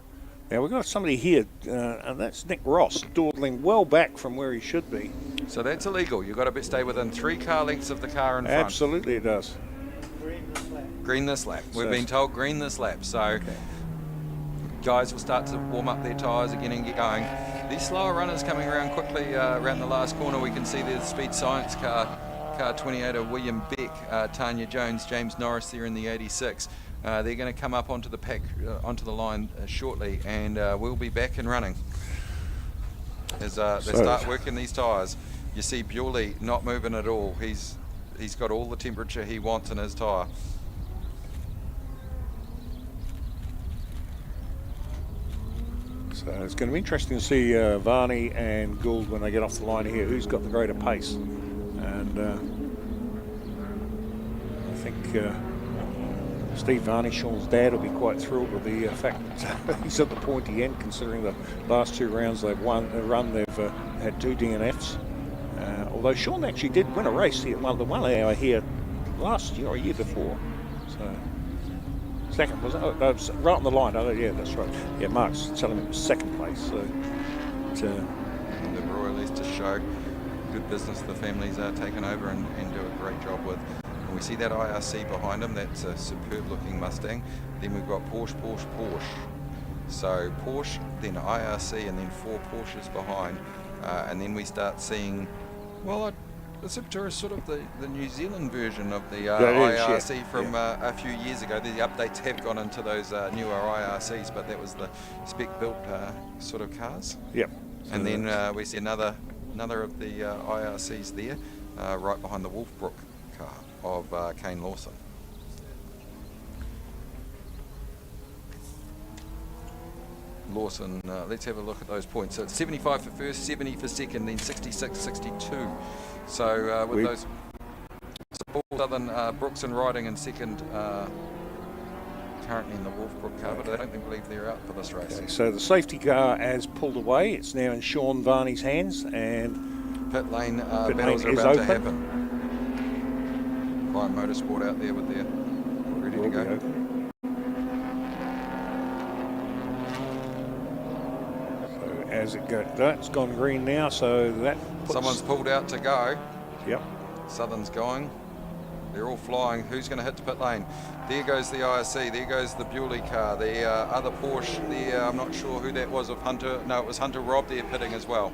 C: now we've got somebody here, and that's Nick Ross, dawdling well back from where he should be.
F: So that's illegal. You've got to stay within 3 car lengths of the car in front.
C: Absolutely it does.
F: Green this lap. We've been told green this lap. So guys will start to warm up their tyres again and get going. These slower runners coming around quickly around the last corner. We can see the Speed Science car 28 of William Beck, Tanya Jones, James Norris there in the 86. They're going to come up onto the pack, onto the line shortly, and we'll be back and running as they start working these tyres. You see Bewley not moving at all. He's got all the temperature he wants in his tyre.
C: So it's going to be interesting to see Varney and Gould when they get off the line here, who's got the greater pace. And I think Steve Varney, Sean's dad, will be quite thrilled with the fact that he's at the pointy end, considering the last 2 rounds they've run, they've had 2 DNFs. Although Sean actually did win a race here, the 1 hour here last year or a year before. So second, was it? Oh, that was right on the line. Oh, yeah, that's right. Yeah, Mark's telling me it was 2nd place. So
F: the Royal Easter Show, good business the families are taking over and do a great job with. And we see that IRC behind them. That's a superb looking Mustang. Then we've got Porsche. So Porsche, then IRC, and then 4 Porsches behind. And then we start seeing, well, the Supra is sort of the New Zealand version of the IRC from a few years ago. The updates have gone into those newer IRCs, but that was the spec-built sort of cars.
C: Yep.
F: And then we see another of the IRCs there, right behind the Wolfbrook car of Kane Lawson. Lawson, let's have a look at those points. So it's 75 for first, 70 for second, then 66, 62. So with those, Southern Brooks and Riding in second, currently in the Wolfbrook car, but I don't believe they're out for this race.
C: Okay, so the safety car has pulled away. It's now in Sean Varney's hands, and
F: pit lane battles are about to happen. Prime Motorsport out there with their ready to go.
C: So as it goes, that's gone green now. So that
F: someone's pulled out to go.
C: Yep.
F: Southern's going. They're all flying. Who's going to hit the pit lane? There goes the IRC. There goes the Bewley car. The other Porsche there, I'm not sure who that was of Hunter. No, it was Hunter Robb there pitting as well.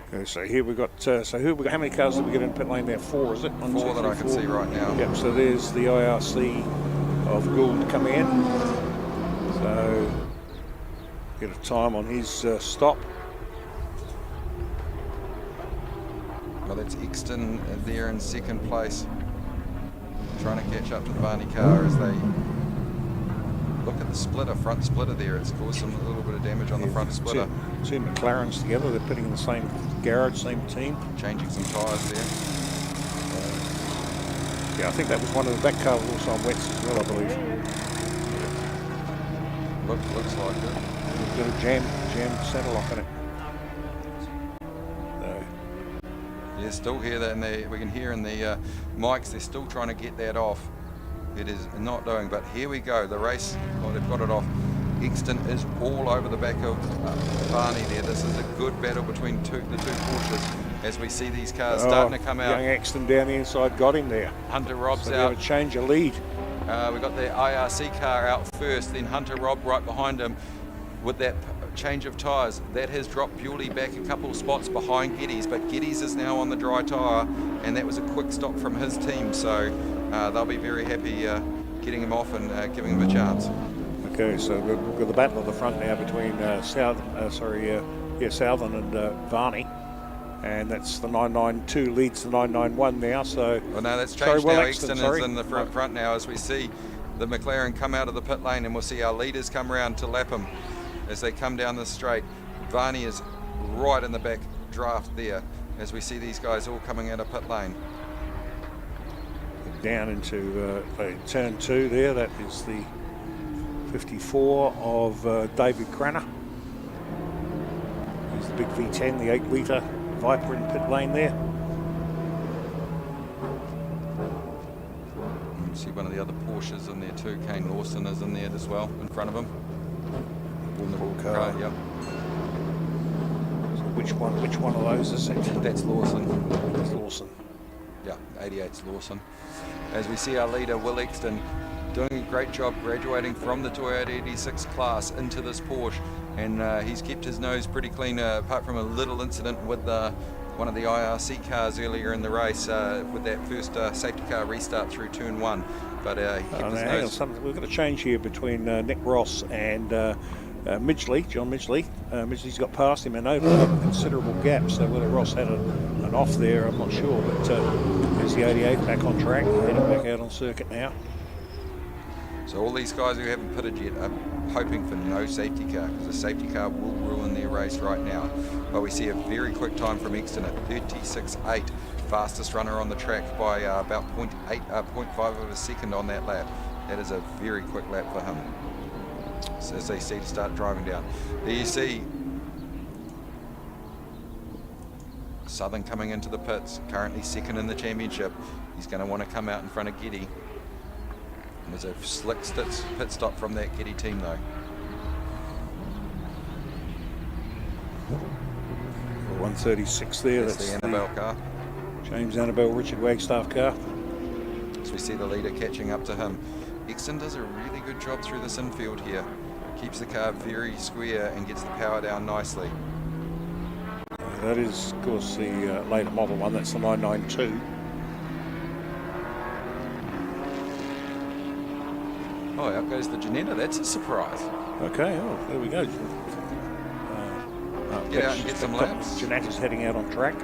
C: Okay, so here we've got, how many cars did we get in pit lane there? 4, is it?
F: 1, 2, 3, that I can see right now.
C: Yep, so there's the IRC of Gould coming in. So, get a time on his stop.
F: Well, that's Exton there in second place, trying to catch up to the Varney car as they look at the splitter, front splitter there. It's caused a little bit of damage on the front splitter.
C: Two McLarens together, they're putting in the same garage, same team.
F: Changing some tyres there.
C: Yeah, I think that was one of the back cars also on wets as well, I believe.
F: Looks like it.
C: A bit of jam centre lock in it.
F: Yeah, still hear that, and we can hear in the mics, they're still trying to get that off. It is not doing, but here we go. The race, well, they've got it off. Exton is all over the back of Varney there. This is a good battle between the two Porsches as we see these cars starting to come out.
C: Young Exton down the inside got him there.
F: Hunter Robb's
C: so
F: out.
C: They have a change of lead.
F: We've got the IRC car out first, then Hunter Robb right behind him with that change of tyres. That has dropped Bewley back a couple of spots behind Geddes, but Geddes is now on the dry tyre, and that was a quick stop from his team, so they'll be very happy getting him off and giving him a chance.
C: Okay, so we've got the battle at the front now between Southern and Varney. And that's the 992 leads the 991 now. So
F: well, no, that's changed now. Exton
C: sorry.
F: is in the front now as we see the McLaren come out of the pit lane, and we'll see our leaders come around to lap him as they come down the straight. Varney is right in the back draft there as we see these guys all coming out of pit lane.
C: Down into turn 2 there. That is the 54 of David Cranner. There's the big V10, the 8-litre Viper in pit lane there.
F: You see one of the other Porsches in there too. Kane Lawson is in there as well in front of him.
C: In the car.
F: Yep.
C: So which one of those is it?
F: That's Lawson.
C: That's Lawson.
F: Yeah, 88's Lawson. As we see our leader Will Exton doing a great job graduating from the Toyota 86 class into this Porsche, and he's kept his nose pretty clean apart from a little incident with one of the IRC cars earlier in the race with that first safety car restart through turn 1. But he kept his nose.
C: We've got a change here between Nick Ross and Midgley, John Midgley. Midgley's got past him and opened up a considerable gap, so whether Ross had an off there, I'm not sure, but there's the 88 back on track, heading back out on circuit now.
F: So all these guys who haven't pitted yet are hoping for no safety car, because the safety car will ruin their race right now. But we see a very quick time from Exton at 36.8, fastest runner on the track by about 0.5 of a second on that lap. That is a very quick lap for him. So as they see to start driving down. There you see Southern coming into the pits, currently second in the championship. He's going to want to come out in front of Geddy. And there's a slick pit stop from that Geddy team though.
C: 136 there.
F: That's the Annabelle car.
C: James Annabelle, Richard Wagstaff car.
F: So we see the leader catching up to him. Exton does a really good job through this infield here. Keeps the car very square and gets the power down nicely.
C: That is, of course, the later model one. That's the 992.
F: Oh, out goes the Janetta. That's a surprise.
C: Okay, oh, there we go.
F: Get out and get some laps.
C: Janetta's heading out on track.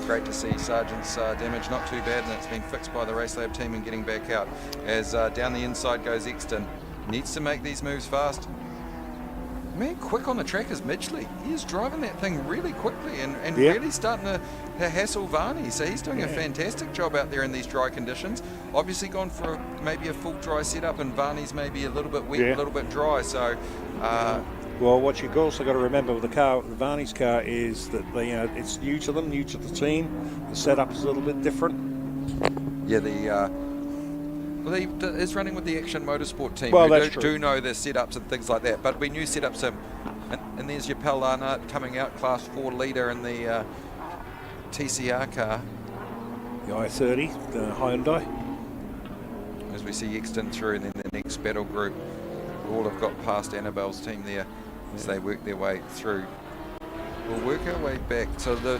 F: Great to see Sargent's damage not too bad, and it's been fixed by the Race Lab team and getting back out. As down the inside goes Exton. Needs to make these moves fast. Man, quick on the track is Midgley. He is driving that thing really quickly and really starting to hassle Varney. So he's doing a fantastic job out there in these dry conditions. Obviously gone for maybe a full dry setup, and Varney's maybe a little bit wet, a little bit dry. So,
C: well, what you've also got to remember with the car, Varney's car, is that it's new to them, new to the team. The setup is a little bit different.
F: Yeah, well, he is running with the Action Motorsport team.
C: Well,
F: we do know the setups and things like that, but we knew setups. And there's your Pal Arnott coming out, Class 4 leader in the TCR car.
C: The i30, the Hyundai.
F: As we see Exton through, and then the next battle group all have got past Annabelle's team there as they work their way through. We'll work our way back. So the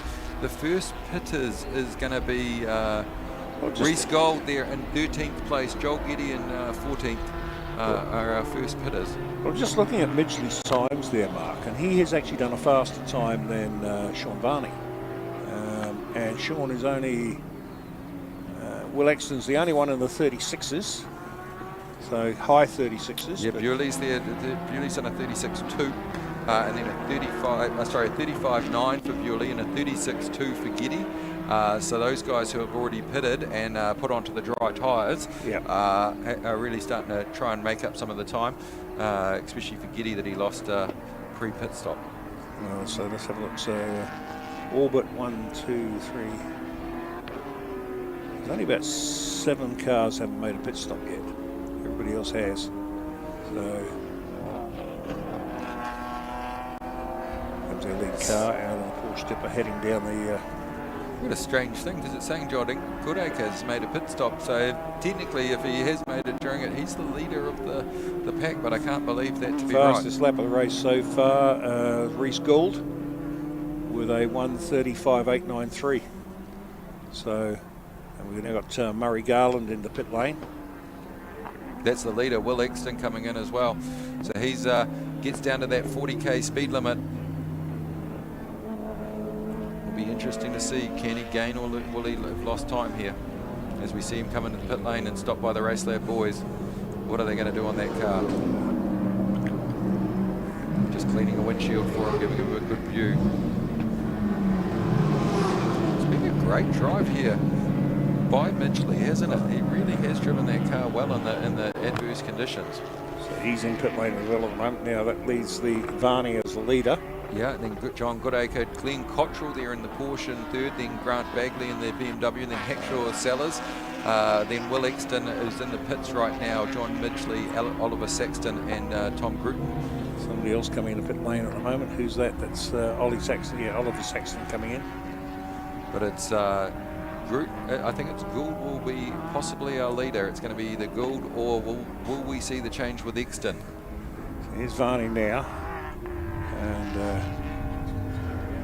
F: first pitters is going to be Reese Gold there in 13th place. Joel Geddy in 14th are our first pitters.
C: Well, just looking at Midgley's times there, Mark, and he has actually done a faster time than Sean Varney. And Sean is only, Will Exton's the only one in the 36s, so high 36s.
F: Yeah, Bewley's there. Bewley's on a 36.2. And then a 35.9 for Bewley and a 36.2 for Geddy. So those guys who have already pitted and put onto the dry tyres are really starting to try and make up some of the time, especially for Geddy that he lost pre-pit stop.
C: So let's have a look. So all but 1, 2, 3. There's only about 7 cars haven't made a pit stop yet. Everybody else has. So their lead car out of the Porsche Dipper heading down the
F: What a strange thing, because it's saying John Goodacre has made a pit stop, so technically if he has made it during it, he's the leader of the pack, but I can't believe that to be right.
C: Fastest lap of the race so far, Reece Gould with a 1:35.893. So, and we've now got Murray Garland in the pit lane.
F: That's the leader, Will Exton, coming in as well. So he's gets down to that 40k speed limit. Be interesting to see, can he gain or will he have lost time here as we see him come into the pit lane and stop by the Race Lab boys. What are they going to do on that car? Just cleaning a windshield for him, giving him a good view. It's been a great drive here by Midgley, hasn't it? He really has driven that car well in the adverse conditions.
C: So he's in pit lane as well at the moment. Now that leaves the Varney as the leader.
F: Yeah, then John Goodacre, Glenn Cottrell there in the Porsche in third, then Grant Bagley in the BMW, and then Hackshaw Sellers. Then Will Exton is in the pits right now, John Midgley, Oliver Saxton, and Tom Gruton.
C: Somebody else coming in the pit lane at the moment. Who's that? That's Ollie Saxton. Yeah, Oliver Saxton coming in.
F: But it's I think it's Gould will be possibly our leader. It's going to be either Gould or will we see the change with Exton?
C: So here's Varney now. And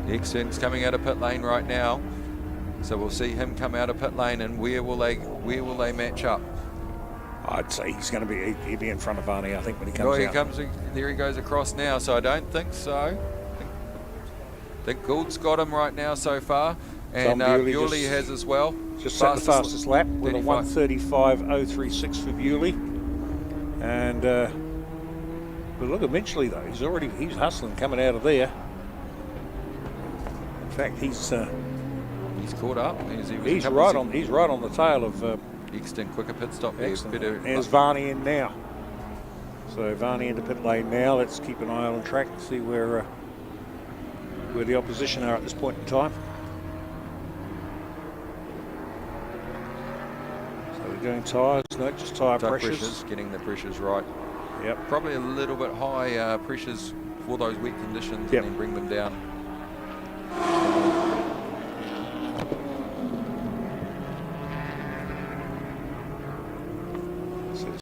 F: Exton's coming out of pit lane right now, so we'll see him come out of pit lane, and where will they match up?
C: I'd say he'll be in front of Varney, I think, when he comes out.
F: There he goes across now, so I don't think so. I think Gould's got him right now so far, and Bewley has as well.
C: Just set the fastest lap with a 1:35.036 for Bewley. And but look at Midgley though. He's hustling coming out of there. In fact, he's
F: caught up.
C: He's right on the tail of
F: Exton. Quicker pit stop.
C: There's Varney in now. So Varney into pit lane now. Let's keep an eye on track and see where the opposition are at this point in time. So we're doing tyres, no, just tyre pressures.
F: Getting the pressures right.
C: Yep.
F: Probably a little bit high pressures for those wet conditions, and then bring them down.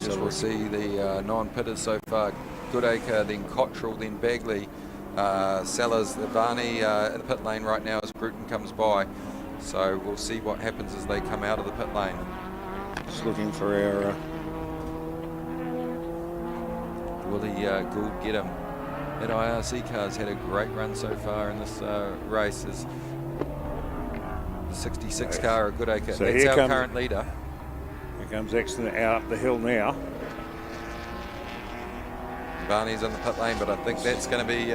F: So we'll see the non-pitters so far. Goodacre, then Cottrell, then Bagley, Sellers, Varney in the pit lane right now as Bruton comes by. So we'll see what happens as they come out of the pit lane.
C: Just looking for our...
F: Will Gould get him? That IRC car's had a great run so far in this race. Is the 66 car of Goodacre.
C: So
F: that's our current leader.
C: Here comes Exton out up the hill now.
F: Varney's in the pit lane, but I think that's going to be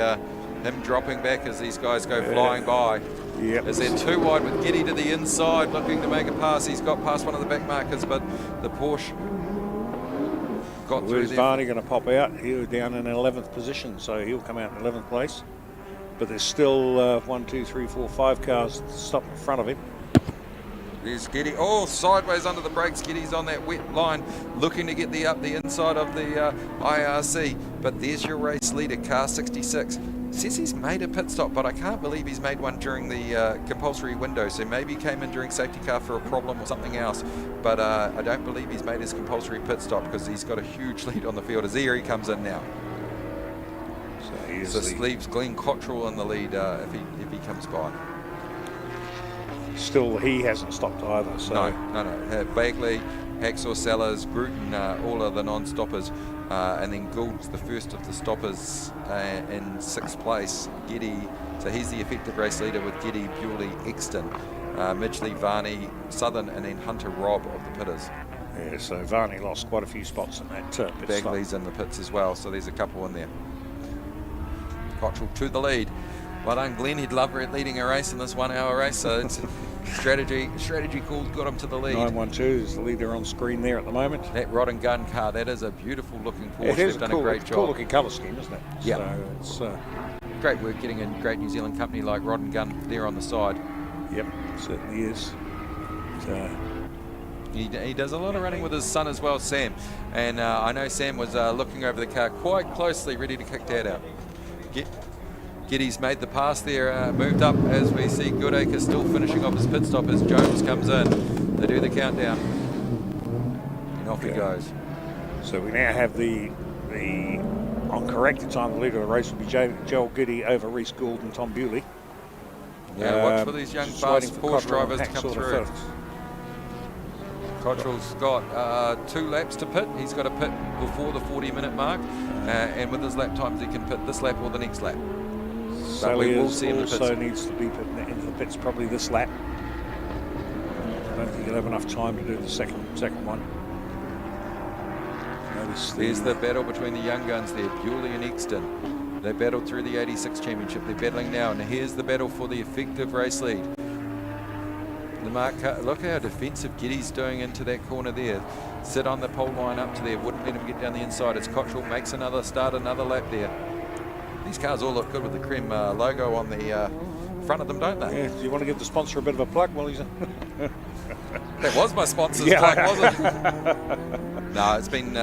F: him dropping back as these guys go flying by.
C: Yep.
F: As they're too wide with Giddy to the inside, looking to make a pass. He's got past one of the back markers, but the Porsche got through.
C: Where's Varney going to pop out? He's down in 11th position, so he'll come out in 11th place. But there's still 1, 2, 3, 4, 5 cars stopped in front of him.
F: There's Giddy. Oh, sideways under the brakes. Giddy's on that wet line, looking to get up the inside of the IRC. But there's your race leader, car 66. Says he's made a pit stop, but I can't believe he's made one during the compulsory window. So maybe he came in during safety car for a problem or something else. But I don't believe he's made his compulsory pit stop because he's got a huge lead on the field. As here he comes in now. So leaves Glenn Cottrell in the lead if he comes by.
C: Still, he hasn't stopped either. So.
F: No. Bagley, Hacksaw Sellers, Bruton, all of the non-stoppers. And then Gould's the first of the stoppers in 6th place. Giddy, so he's the effective race leader with Giddy, Bewley, Exton, Midgley, Varney, Southern, and then Hunter Robb of the pitters.
C: Yeah, so Varney lost quite a few spots in that pit
F: Bagley's
C: stop.
F: in the pits as well, so there's a couple in there. Cottrell to the lead. Well done, Glenn. He'd love leading a race in this 1 hour race, so it's strategy calls got him to the lead.
C: 912 is the leader on screen there at the moment.
F: That rod and gun car, that is a beautiful looking Porsche.
C: It is
F: They've done a great job.
C: Cool looking colour scheme, isn't it?
F: Yeah.
C: So it's
F: great work getting a great New Zealand company like Rod and Gun there on the side.
C: Yep, certainly is. So
F: he does a lot of running with his son as well, Sam. And I know Sam was looking over the car quite closely, ready to kick Dad out. Giddy's made the pass there, moved up as we see Goodacre still finishing off his pit stop as Jones comes in. They do the countdown. And off he goes.
C: So we now have the on corrected time, the leader of the race will be Joel Giddy over Reece Gould and Tom Bewley.
F: Yeah, watch for these young fast Porsche drivers to come through. Cottrell's got 2 laps to pit. He's got to pit before the 40-minute mark, and with his lap times, he can pit this lap or the next lap. But we will see him in the pits.
C: Also needs to be put into the pits probably this lap. I don't think he'll have enough time to do the second one.
F: There's the battle between the young guns there, Bewley and Exton. They battled through the 86 championship. They're battling now, and here's the battle for the effective race lead. Look how defensive Giddy's doing into that corner there. Sit on the pole line up to there, wouldn't let him get down the inside. As Cottrell makes another lap there. These cars all look good with the Creme logo on the front of them, don't they?
C: Yeah. Do you want to give the sponsor a bit of a plug while he's
F: That was my sponsor's plug, wasn't it? No, it's been,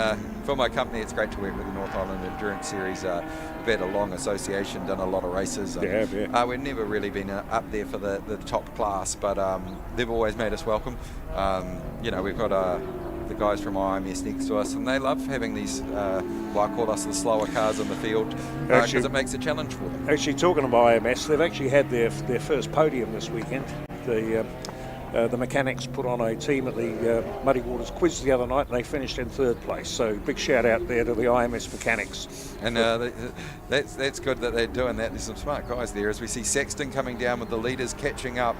F: for my company, it's great to work with the North Island Endurance Series. We've had a long association, done a lot of races. We've never really been up there for the top class, but they've always made us welcome. We've got the guys from IMS next to us, and they love having these, I call us the slower cars in the field, because it makes a challenge for them.
C: Actually, talking of IMS, they've actually had their first podium this weekend. The mechanics put on a team at the Muddy Waters Quiz the other night, and they finished in 3rd place. So big shout out there to the IMS mechanics.
F: And that's good that they're doing that. There's some smart guys there. As we see Sexton coming down with the leaders catching up.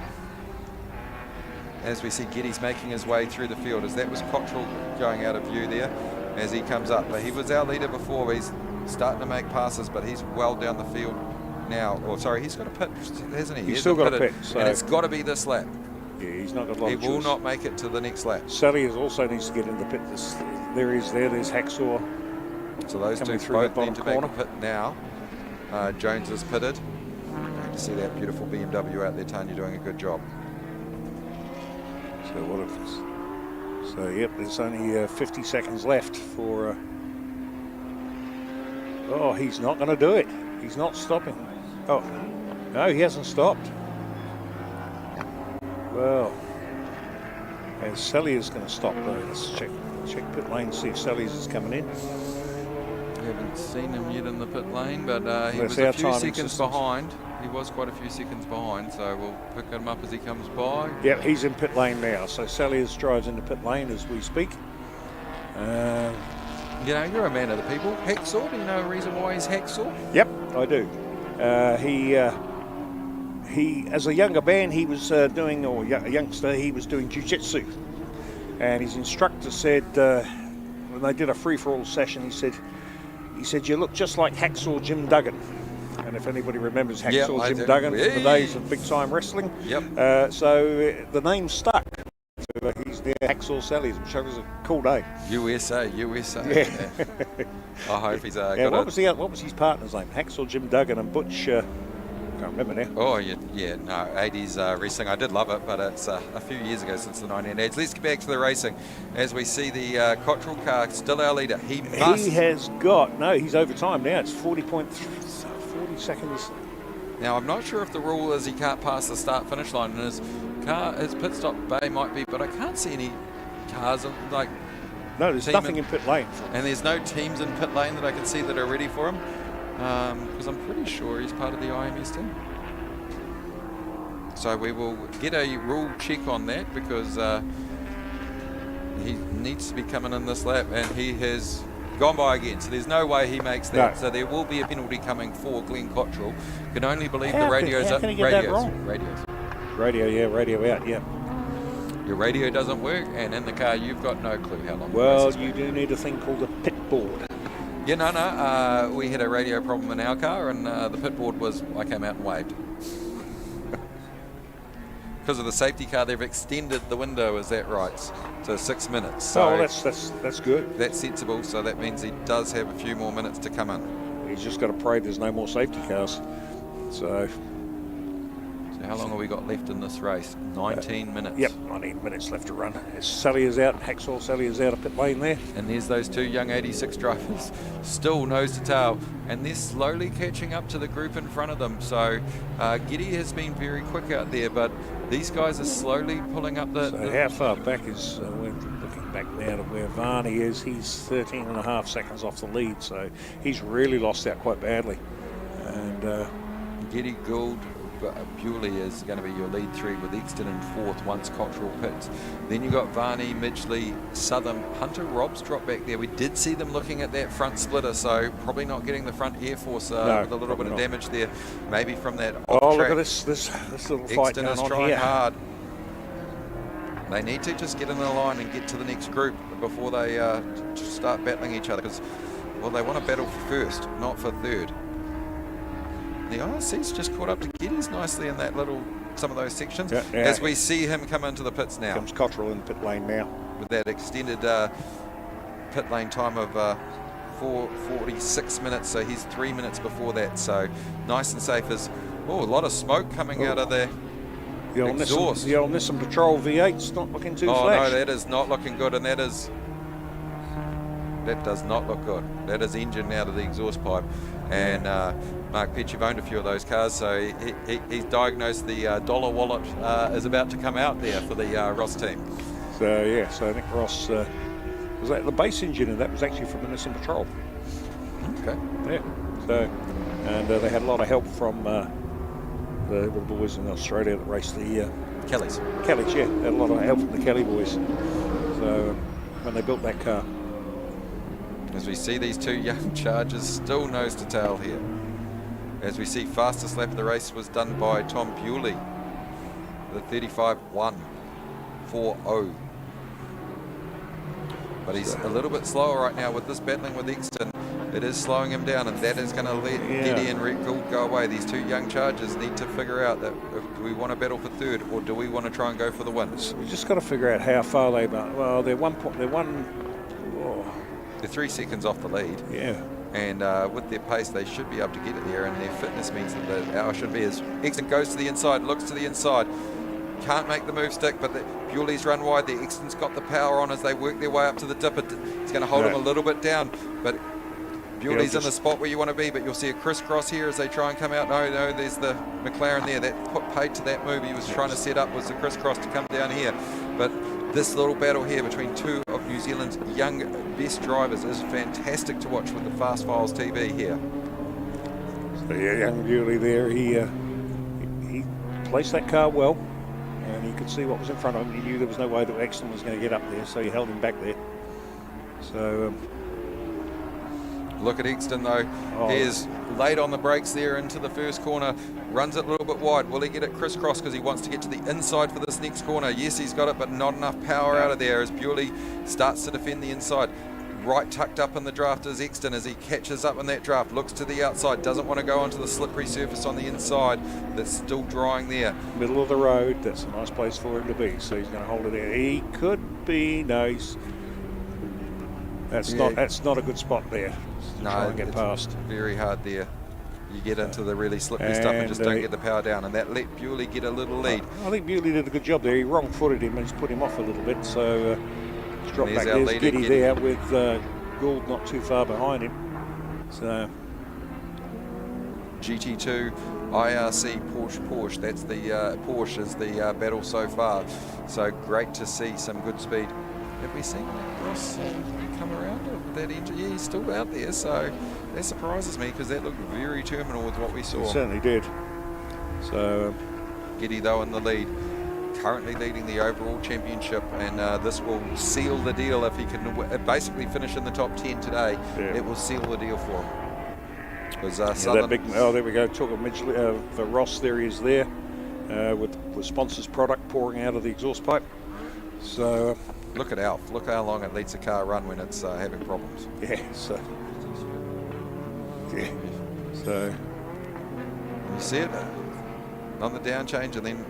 F: As we see Giddy's making his way through the field. As that was Cottrell going out of view there as he comes up. But he was our leader before. He's starting to make passes, but he's well down the field now. He's got a pit, hasn't he?
C: He's still got a pit.
F: And it's got to be this lap.
C: Yeah, he's not got a lot of choice.
F: He will not make it to the next lap.
C: Sally also needs to get in the pit. There's Hacksaw.
F: So those two both need to make a pit now. Jones is pitted. Great to see that beautiful BMW out there, Tanya, doing a good job.
C: There's only 50 seconds left for... he's not going to do it. He's not stopping. Oh, no, he hasn't stopped. Well, and Selliers going to stop though. Let's check pit lane, see if Selliers is coming in.
F: We haven't seen him yet in the pit lane, but he was a few seconds behind. He was quite a few seconds behind, so we'll pick him up as he comes by.
C: Yeah, he's in pit lane now. So Selliers drives into pit lane as we speak.
F: You're a man of the people. Hacksaw, do you know a reason why he's Hacksaw?
C: Yep, I do. He, as a younger man, he was a youngster, he was doing jiu-jitsu. And his instructor said, when they did a free-for-all session, he said, you look just like Hacksaw Jim Duggan. And if anybody remembers Hacksaw Jim Duggan from the days of big-time wrestling, so the name stuck. So he's there, Hacksaw Selliers, which was a cool name.
F: USA.
C: Yeah.
F: I hope he's
C: what was his partner's name? Hacksaw Jim Duggan and Butch. I can't remember now.
F: Oh, yeah, no, 80s racing. I did love it, but it's a few years ago since the 1980s. Let's get back to the racing as we see the Cottrell car still our leader. He's over time now. It's 40 seconds. Now, I'm not sure if the rule is he can't pass the start-finish line, and his pit stop bay might be, but I can't see any cars like...
C: No, there's nothing in pit lane.
F: And there's no teams in pit lane that I can see that are ready for him. Because I'm pretty sure he's part of the IMS team. So we will get a rule check on that, because he needs to be coming in this lap, and he has gone by again. So there's no way he makes that. No. So there will be a penalty coming for Glenn Cottrell. Can only believe the radios.
C: How can he get that wrong? Radio out, yeah.
F: Your radio doesn't work, and in the car you've got no clue how long.
C: Well, you do need a thing called a pit board.
F: Yeah, no. We had a radio problem in our car, and the pit board was, I came out and waved. Because of the safety car, they've extended the window, is that right? So 6 minutes. So
C: that's good.
F: That's sensible, so that means he does have a few more minutes to come in.
C: He's just got to pray there's no more safety cars. So
F: So how long have we got left in this race? 19 minutes.
C: Yep, 19 minutes left to run. As Sally is out, Hacksaw Sally is out of pit lane there.
F: And there's those two young 86 drivers, still nose to tail, and they're slowly catching up to the group in front of them. So Giddy has been very quick out there, but these guys are slowly pulling up the...
C: So how far back is, we're looking back now to where Varney is, he's 13 and a half seconds off the lead, so he's really lost out quite badly. And
F: Giddy, Gould, Bewley is going to be your lead three, with Exton in fourth once Cottrell pits. Then you've got Varney, Midgley, Southern. Hunter Rob's dropped back there. We did see them looking at that front splitter, so probably not getting the front air force with a little bit of damage there, maybe from that
C: oh, look at this little fight
F: Exton
C: going
F: is
C: on
F: trying
C: here.
F: hard. They need to just get in the line and get to the next group before they start battling each other, because, well, they want to battle for first, not for third. The IRC's just caught up to Geddes nicely in that some of those sections, as we see him come into the pits now.
C: Comes Cottrell in pit lane now.
F: With that extended pit lane time of 4:46 minutes, so he's 3 minutes before that, so nice and safe. As a lot of smoke coming out of there.
C: The old
F: exhaust.
C: Nissan Patrol V8's not looking too flash.
F: No, that is not looking good, and that does not look good. That is engine out of the exhaust pipe. And Mark Pitch, you've owned a few of those cars, so he's diagnosed the dollar wallet is about to come out there for the Ross team.
C: So yeah, so I think Ross was that the base engine, and that was actually from the Nissan Patrol.
F: Okay.
C: Yeah. So, and they had a lot of help from the boys in Australia that raced the
F: Kellys.
C: Kellys, yeah, had a lot of help from the Kelly boys. So when they built that car.
F: As we see these two young Chargers still nose to tail here. As we see, fastest lap of the race was done by Tom Bewley, the 35.140. But he's a little bit slower right now with this battling with Exton. It is slowing him down, and that is going to let Giddy and Red Gould go away. These two young Chargers need to figure out that do we want to battle for third, or do we want to try and go for the win?
C: So we just got to figure out how far they are. Well, they're
F: 3 seconds off the lead.
C: Yeah.
F: And with their pace, they should be able to get it there, and their fitness means that the hour should be as... Exton goes to the inside, looks to the inside. Can't make the move stick, but Bewley's run wide there. Exton's got the power on as they work their way up to the dip. It's going to hold him a little bit down, but Bewley's in the spot where you want to be, but you'll see a crisscross here as they try and come out. No, there's the McLaren there. That paid to that move he was trying to set up was the crisscross to come down here. But this little battle here between two of New Zealand's young best drivers is fantastic to watch with the Fast Files TV here.
C: So yeah, young Bewley there, he placed that car well, and he could see what was in front of him. He knew there was no way that Exton was going to get up there, so he held him back there. So
F: look at Exton though. He is late on the brakes there into the first corner, runs it a little bit wide. Will he get it crisscross because he wants to get to the inside for this next corner? Yes, he's got it, but not enough power out of there as Bewley starts to defend the inside. Right tucked up in the draft is Exton as he catches up in that draft, looks to the outside, doesn't want to go onto the slippery surface on the inside that's still drying there.
C: Middle of the road, that's a nice place for him to be, so he's going to hold it there. He could be nice. That's not a good spot there.
F: No,
C: try and get past.
F: Very hard there. You get into the really slippery stuff and just don't get the power down, and that let Bewley get a little lead.
C: I think Bewley did a good job there. He wrong-footed him and he's put him off a little bit, so he's dropped back. There's Giddy there with Gould not too far behind him. So
F: GT2 IRC Porsche. That's the Porsche is the battle so far. So great to see some good speed. Have we seen Ross come around with that engine? Yeah, he's still out there, so that surprises me because that looked very terminal with what we saw.
C: It certainly did. So
F: Giddy though in the lead, currently leading the overall championship, and this will seal the deal if he can basically finish in the top 10 today.
C: Yeah.
F: It will seal the deal for him. Because
C: that big, there we go. Talk of Midgley, for Ross, there he is there with the sponsor's product pouring out of the exhaust pipe. So
F: look at Alf. Look how long it lets a car run when it's having problems.
C: Yeah. So you
F: see it on the down change, and then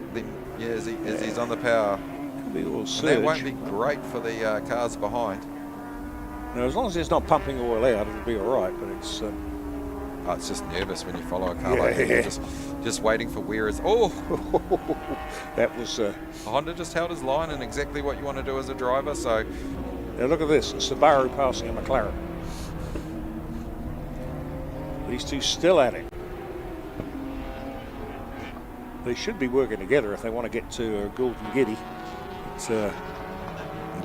F: as he's on the power.
C: Could be a little surge.
F: That won't be great for the cars behind.
C: Now, as long as it's not pumping oil out, it'll be all right. But it's
F: Oh, it's just nervous when you follow a car like that. You're just waiting for where is. Oh,
C: that was.
F: Honda just held his line and exactly what you want to do as a driver. So
C: now look at this, a Subaru passing a McLaren. These two still at it. They should be working together if they want to get to Golden Giddy. It's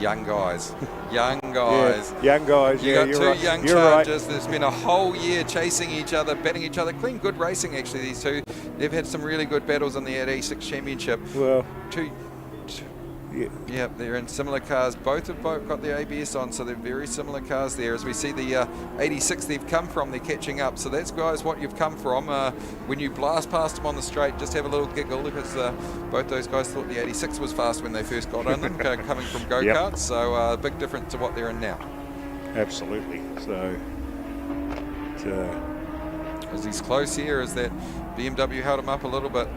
F: young guys.
C: Yeah, young guys.
F: You
C: Yeah,
F: got two young
C: You're
F: chargers.
C: right.
F: There's been a whole year chasing each other, betting each other. Clean, good racing actually. These two, they've had some really good battles in the E6 Championship.
C: Well,
F: yeah, they're in similar cars. Both have got the ABS on, so they're very similar cars there. As we see the 86 they've come from, they're catching up. So that's, guys, what you've come from. When you blast past them on the straight, just have a little giggle because both those guys thought the 86 was fast when they first got on them, coming from go-karts.
C: Yep.
F: So a big difference to what they're in now.
C: absolutely. So,
F: As he's close here, is that BMW held him up a little bit.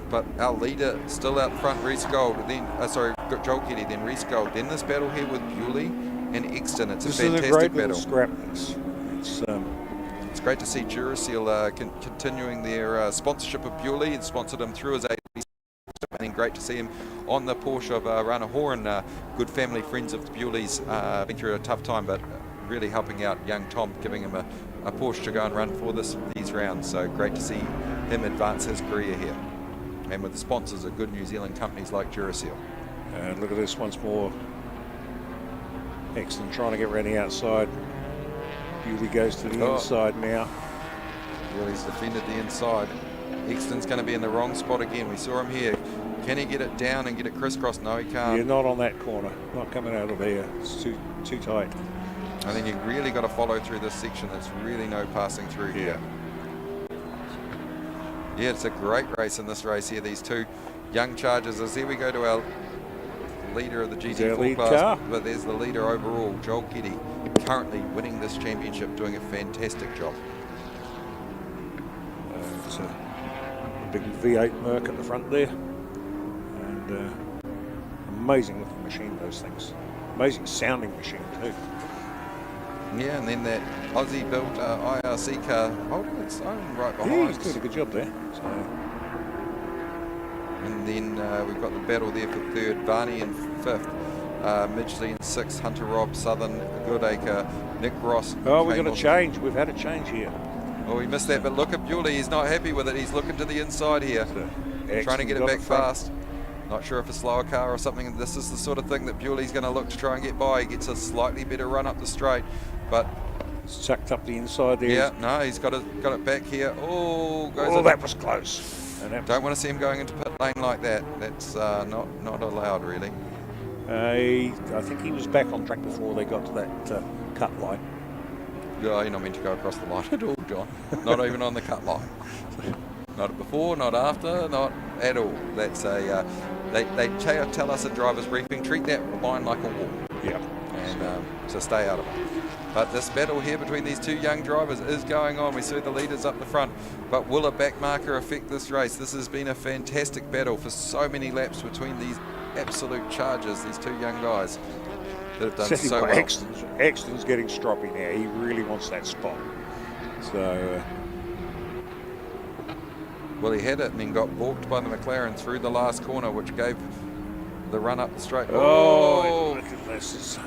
F: But our leader still out front, Reese Gold, then Joel Keddy, then Reese Gold. Then this battle here with Bewley and Exton. It's
C: this
F: a fantastic
C: is a great
F: battle.
C: little scrap.
F: It's great to see Duracell continuing their sponsorship of Bewley. It sponsored him through his 86, and then great to see him on the Porsche of Rana Horan. Good family friends of the Bewleys, been through a tough time, but really helping out young Tom, giving him a Porsche to go and run for these rounds. So great to see him advance his career here. And with the sponsors of good New Zealand companies like Duracell.
C: And look at this once more. Exton trying to get around the outside. Bewley goes to the inside now.
F: Bewley's defended the inside. Exton's going to be in the wrong spot again. We saw him here. Can he get it down and get it crisscross? No, he can't.
C: You're not on that corner. Not coming out of there. It's too tight.
F: And then you've really got to follow through this section. There's really no passing through here. Yeah, it's a great race in this race here. These two young chargers. As here we go to our leader of the GT4 class.
C: Car.
F: But there's the leader overall, Joel Keddy, currently winning this championship, doing a fantastic job.
C: It's a big V8 Merc at the front there. And amazing looking machine, those things. Amazing sounding machine too.
F: Yeah, and then that Aussie-built IRC car holding its own right behind.
C: Yeah, he's doing a good job there. So.
F: And then we've got the battle there for third, Barney in fifth, Midgley in sixth, Hunter Robb, Southern, Goodacre, Nick Ross.
C: Oh, we've got a change. We've had a change here.
F: Oh, we missed that, but look at Bewley. He's not happy with it. He's looking to the inside here, trying to get it back fast. Not sure if a slower car or something. This is the sort of thing that Bewley's going to look to try and get by. He gets a slightly better run up the straight, but
C: sucked up the inside there.
F: Yeah, no, he's got it back here. Oh,
C: that was close.
F: Don't want to see him going into pit lane like that. That's not allowed, really.
C: I think he was back on track before they got to that cut line.
F: Yeah, you're not meant to go across the line at all, John. Not even on the cut line. Not before, not after, not at all. That's they tell us at driver's briefing, treat that line like a wall.
C: Yeah.
F: And so stay out of it. But this battle here between these two young drivers is going on. We see the leaders up the front, but will a back marker affect this race? This has been a fantastic battle for so many laps between these absolute chargers, these two young guys that have done so well.
C: Exton's getting stroppy now. He really wants that spot. So.
F: Well, he had it and then got balked by the McLaren through the last corner, which gave the run up the straight.
C: Oh, look at this.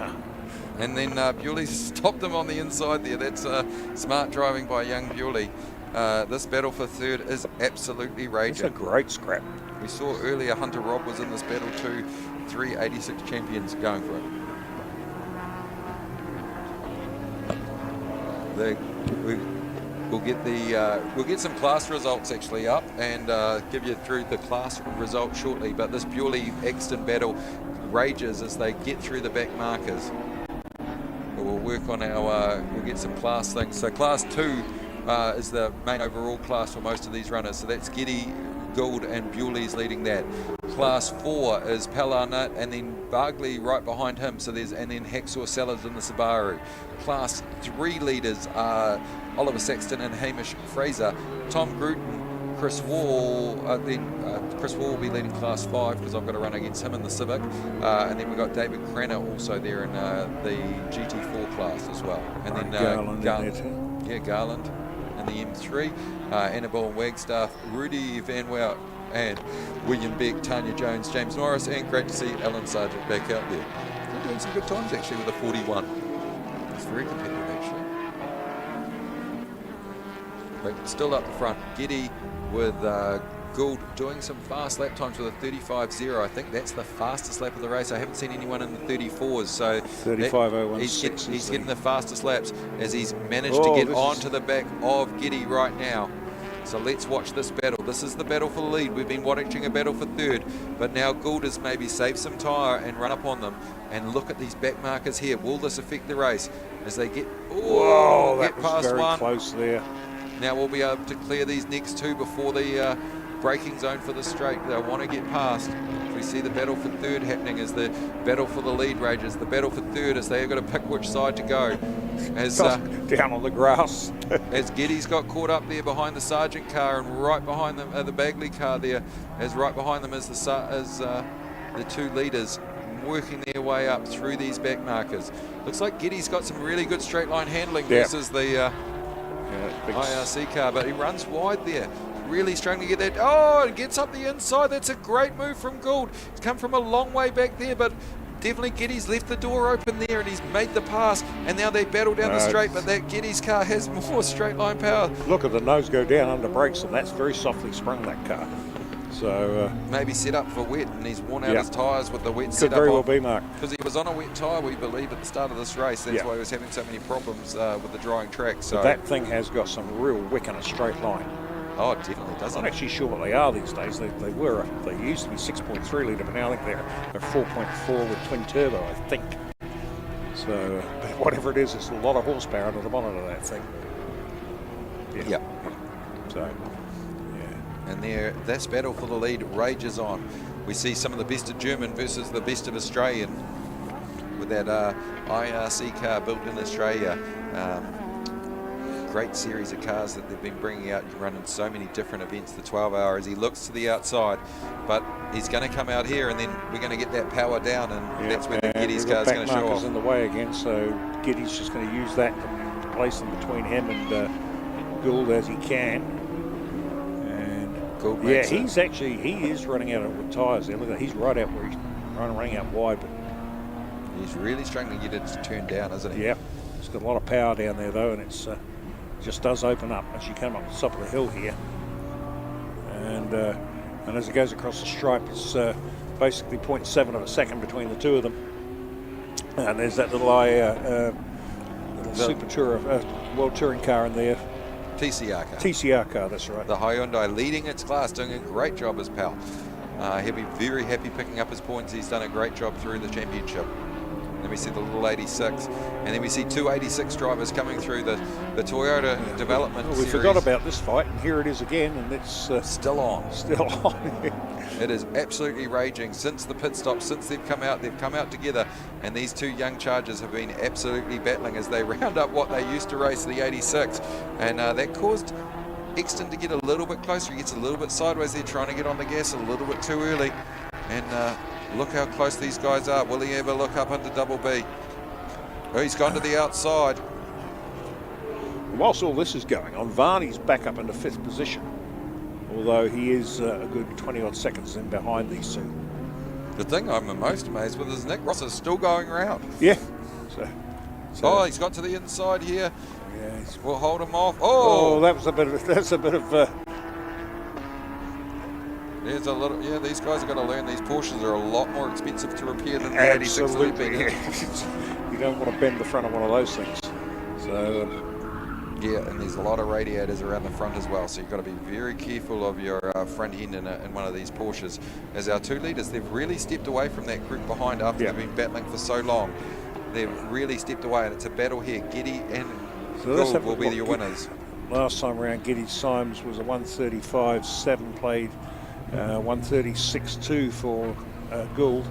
F: And then Bewley stopped him on the inside there. That's smart driving by young Bewley. This battle for third is absolutely raging.
C: It's a great scrap.
F: We saw earlier Hunter Robb was in this battle too. 386 champions going for it. We'll get some class results actually up and give you through the class results shortly. But this Bewley Exton battle rages as they get through the back markers. We'll work on we'll get some class things. So class 2 is the main overall class for most of these runners. So that's Giddy, Gould and Bewley's leading that. Class 4 is Palarnut and then Bargley right behind him. So and then Hacksaw Sellers in the Subaru. Class 3 leaders are Oliver Saxton and Hamish Fraser. Tom Gruton, Chris Wall, Chris Wall will be leading class 5 because I've got to run against him in the Civic. And then we've got David Cranner also there in the GT4 class as well. And then
C: Garland.
F: Yeah, Garland. in the M3. Annabelle and Wagstaff, Rudy Van Wout and William Beck, Tanya Jones, James Norris, and great to see Alan Sargent back out there. They're doing some good times actually with a 41. It's very competitive actually. But still up the front, Giddy with Gould doing some fast lap times with a 35.0. I think that's the fastest lap of the race. I haven't seen anyone in the 34s, so
C: 35.016.
F: he's getting the fastest laps as he's managed to get onto the back of Giddy right now. So let's watch this battle. This is the battle for the lead. We've been watching a battle for third, but now Gould has maybe saved some tyre and run up on them. And look at these back markers here. Will this affect the race as they get?
C: Whoa, that
F: get
C: was
F: past
C: very
F: one.
C: close there.
F: Now we'll be able to clear these next two before the braking zone for the straight. They'll want to get past. We see the battle for third happening as the battle for the lead rages. The battle for third as they've got to pick which side to go. As
C: down on the grass.
F: as Geddy's got caught up there behind the Sargent car, and right behind them the Bagley car there, as right behind them is the two leaders working their way up through these back markers. Looks like Geddy's got some really good straight line handling versus the IRC car, but he runs wide there. Really struggling to get that. Oh, and gets up the inside. That's a great move from Gould. He's come from a long way back there, but definitely Geddy's left the door open there and he's made the pass, and now they battle down the straight, but that Geddy's car has more straight line power.
C: Look at the nose go down under brakes, and that's very softly sprung, that car. So
F: maybe set up for wet, and he's worn out his tyres with the wet
C: could
F: setup.
C: very well be, Mark.
F: Because he was on a wet tyre, we believe, at the start of this race. That's why he was having so many problems with the drying track. So
C: but that thing has got some real wick in a straight line.
F: Oh, it definitely does.
C: I'm not actually sure what they are these days. They used to be 6.3 litre, but now I think they're 4.4 with twin turbo, I think. So whatever it is, it's a lot of horsepower under the bonnet of that thing. Yeah. So, yeah.
F: And there, this battle for the lead rages on. We see some of the best of German versus the best of Australian with that IRC car built in Australia. Great series of cars that they've been bringing out. You run in so many different events, the 12 hour, as he looks to the outside, but he's going to come out here and then we're going to get that power down, and that's where the Geddy's car is going to show off.
C: In the way again, so Geddy's just going to use that to place them between him and Gould as he can. And
F: Gould
C: he is running out with tyres there. Look at that, he's right out where he's running out wide, but
F: he's really struggling to get it to turn down, isn't he?
C: Yeah, it's got a lot of power down there though, and it's just does open up as you come up the top of the hill here, and as it goes across the stripe, it's basically 0.7 of a second between the two of them. And there's that little Super Tourer World Touring car in there.
F: TCR car.
C: TCR car, that's right.
F: The Hyundai leading its class, doing a great job as pal. He'll be very happy picking up his points. He's done a great job through the championship. Then we see the little 86, and then we see two 86 drivers coming through the Toyota development
C: we
F: series.
C: forgot about this fight, and here it is again, and it's
F: still on.
C: Still on.
F: It is absolutely raging since the pit stop, since they've come out together, and these two young chargers have been absolutely battling as they round up what they used to race, the 86, and that caused Exton to get a little bit closer. He gets a little bit sideways there, trying to get on the gas a little bit too early, and look how close these guys are. Will he ever look up into double B? Oh, he's gone to the outside.
C: Whilst all this is going on, Varney's back up into 5th position, although he is a good 20 odd seconds in behind these two.
F: The thing I'm most amazed with is Nick Ross is still going around.
C: Yeah.
F: So he's got to the inside here.
C: Yeah,
F: we'll hold him off.
C: That's a bit of
F: there's a little, these guys have got to learn these Porsches are a lot more expensive to repair than the 86 that they've been in.
C: You don't want to bend the front of one of those things. So
F: and there's a lot of radiators around the front as well, so you've got to be very careful of your front end in one of these Porsches. As our two leaders, they've really stepped away from that group behind after they've been battling for so long. They've really stepped away, and it's a battle here. Geddy and Gould will be your winners.
C: Last time around, Geddy's times was a 1:35.7 played. 1:36.2 for Gould.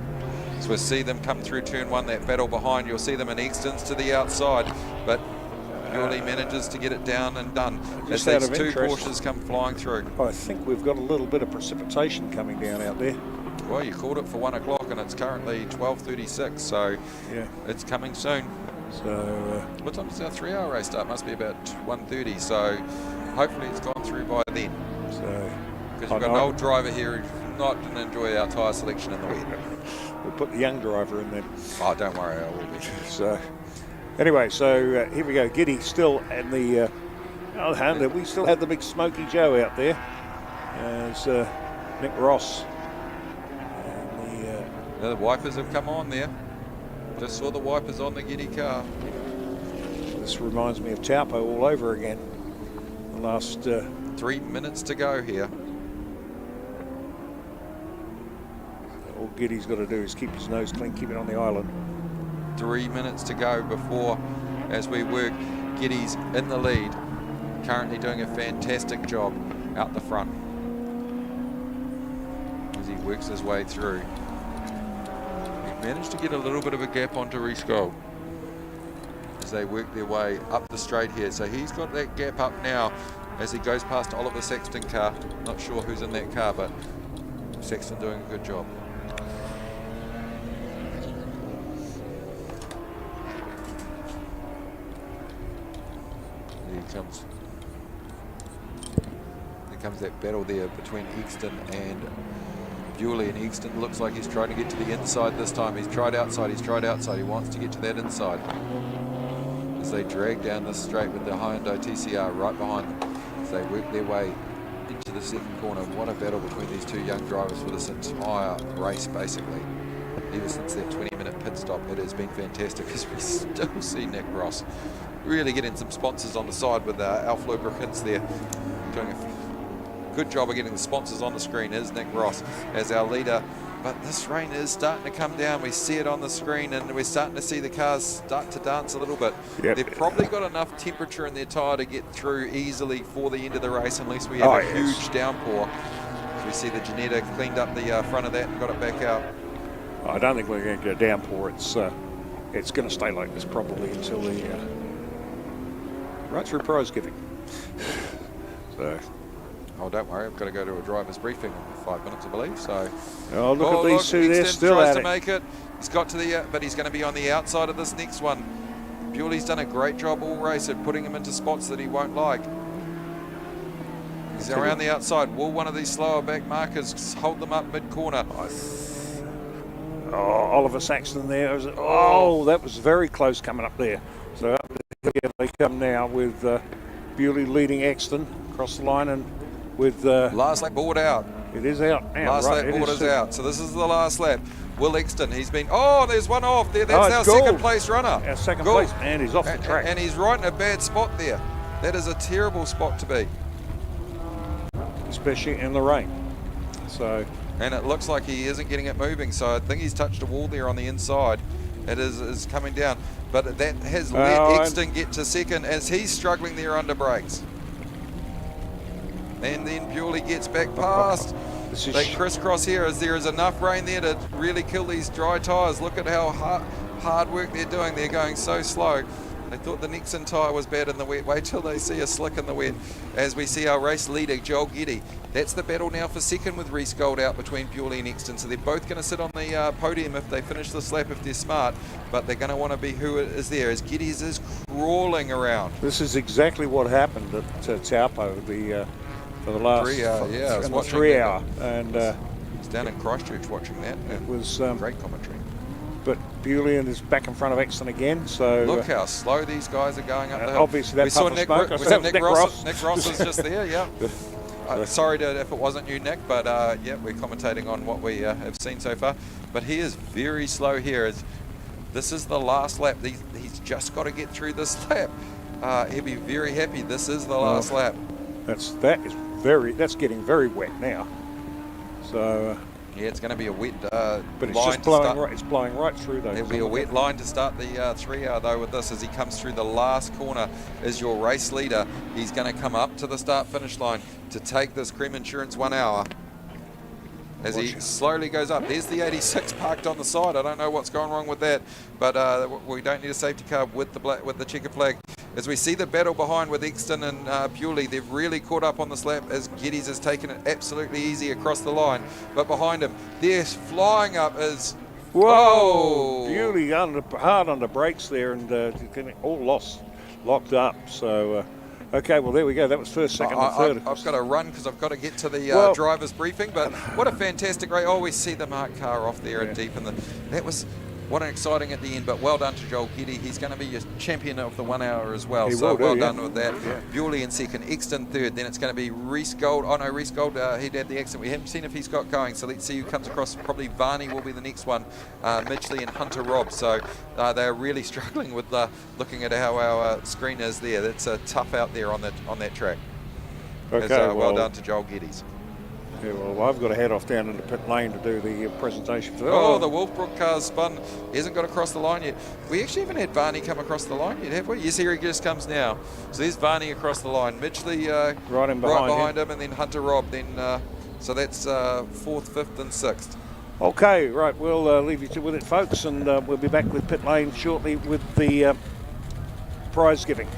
F: So we'll see them come through turn one, that battle behind. You'll see them in Extons to the outside, but Gould manages to get it down and done as these two Porsches come flying through.
C: I think we've got a little bit of precipitation coming down out there.
F: Well, you called it for 1 o'clock and it's currently 12:36, so it's coming soon.
C: So
F: what time does our 3-hour race start? Must be about 1:30. So hopefully it's gone through by then.
C: so
F: Because we've got an old driver here who's not going to enjoy our tyre selection in the wet.
C: we'll put the young driver in there.
F: Oh, don't worry, I will be.
C: So anyway, so here we go. Giddy still in the hand. We still have the big Smoky Joe out there as Nick Ross. And
F: The wipers have come on there. Just saw the wipers on the Giddy car.
C: this reminds me of Taupo all over again. The last
F: 3 minutes to go here.
C: all Giddy's got to do is keep his nose clean, keep it on the island.
F: 3 minutes to go before, as we work, Giddy's in the lead. Currently doing a fantastic job out the front as he works his way through. He managed to get a little bit of a gap onto Reece Gold as they work their way up the straight here. So he's got that gap up now as he goes past Oliver Sexton car. Not sure who's in that car, but Sexton doing a good job. Here he comes. There comes that battle there between Egston and Bewley, and Egston looks like he's trying to get to the inside this time. He's tried outside, he wants to get to that inside. As they drag down this straight with the Hyundai TCR right behind them, as they work their way into the second corner. What a battle between these two young drivers for this entire race, basically. Ever since that 20-minute pit stop, it has been fantastic, as we still see Nick Ross really getting some sponsors on the side with Alf Lubricants there. Doing a good job of getting the sponsors on the screen is Nick Ross as our leader. But this rain is starting to come down. We see it on the screen, and we're starting to see the cars start to dance a little bit.
C: Yep.
F: They've probably got enough temperature in their tyre to get through easily for the end of the race, unless we have a huge downpour. We see the Janetta cleaned up the front of that and got it back out.
C: I don't think we're going to get a downpour. It's going to stay like this probably until the right through prize giving. So.
F: Oh, don't worry, I've got to go to a driver's briefing in 5 minutes, I believe. So,
C: oh, look at these two, they're still
F: tries
C: at
F: to
C: it.
F: make it. He's got to the, but he's going to be on the outside of this next one. Bewley's done a great job all race at putting him into spots that he won't like. He's around the outside. Will one of these slower back markers hold them up mid-corner?
C: Oh, Oliver Saxton there. Oh, that was very close coming up there. So up there they come now with Bewley leading Exton across the line, and with
F: last lap board out.
C: It is out now.
F: Last
C: right,
F: lap board is out. So this is the last lap. Will Exton, he's been, oh, there's one off there. That's our second place runner.
C: Our second place, and he's off the track.
F: And he's right in a bad spot there. That is a terrible spot to be.
C: Especially in the rain. So.
F: And it looks like he isn't getting it moving. So I think he's touched a wall there on the inside. It is coming down. But that has let Exton get to second as he's struggling there under brakes. And then Bewley gets back past. They crisscross here as there is enough rain there to really kill these dry tyres. Look at how hard work they're doing. They're going so slow. They thought the Nixon tyre was bad in the wet. Wait till they see a slick in the wet. As we see our race leader, Joel Giddy. That's the battle now for second with Reece Gold out between Bewley and Exton. So they're both going to sit on the podium if they finish this lap if they're smart. But they're going to want to be who is there as Giddy's is crawling around.
C: This is exactly what happened at Taupo for the last
F: 3 hour. Yeah, I was watching
C: 3 hour. And
F: it's down in Christchurch watching that.
C: It was
F: great commentary.
C: But Bewley is back in front of Exton again. So
F: look how slow these guys are going up the hill.
C: Obviously, that
F: we saw Nick Ross. Nick Ross was just there. Yeah. Sorry if it wasn't you, Nick, but yeah, we're commentating on what we have seen so far. But he is very slow here. This is the last lap. He's just got to get through this lap. He'll be very happy. This is the last lap.
C: That's getting very wet now. So.
F: Yeah, it's going to be a wet
C: but it's
F: line
C: just blowing right. It's blowing right through those.
F: There'll be a wet line to start the 3 hour though with this as he comes through the last corner as your race leader. He's going to come up to the start finish line to take this Cream Insurance 1 hour. As he slowly goes up. There's the 86 parked on the side. I don't know what's going wrong with that, but we don't need a safety car with the checkered flag. As we see the battle behind with Exton and Bewley, they've really caught up on this lap as Geddes has taken it absolutely easy across the line. But behind him, they're flying up is
C: Whoa! Beauty hard on the brakes there, and getting all locked up. So, okay, well there we go. That was first, second, and third.
F: I've got to run because I've got to get to the driver's briefing. But what a fantastic race! Oh, we see the marked car off there and deep in the. That was. What an exciting at the end, but well done to Joel Getty. He's going to be your champion of the 1 hour as well. So well done with that. Yeah. Bewley in second, Exton third. Then it's going to be Reese Gold. Oh no, Reese Gold, he had the accident. We haven't seen if he's got going. So let's see who comes across. Probably Varney will be the next one. Midgley and Hunter Robb. So they're really struggling with looking at how our screen is there. That's tough out there on that track.
C: Okay,
F: well done to Joel Geddes.
C: Yeah, well, I've got to head off down into pit lane to do the presentation for that.
F: Oh, the Wolfbrook car's spun. He hasn't got across the line yet. We actually haven't had Varney come across the line yet, have we? Yes, here he just comes now. So there's Varney across the line. Midgley right behind him, and then Hunter Robb. Then so that's 4th, 5th, and 6th.
C: Okay, right. We'll leave you with it, folks, and we'll be back with pit lane shortly with the prize giving.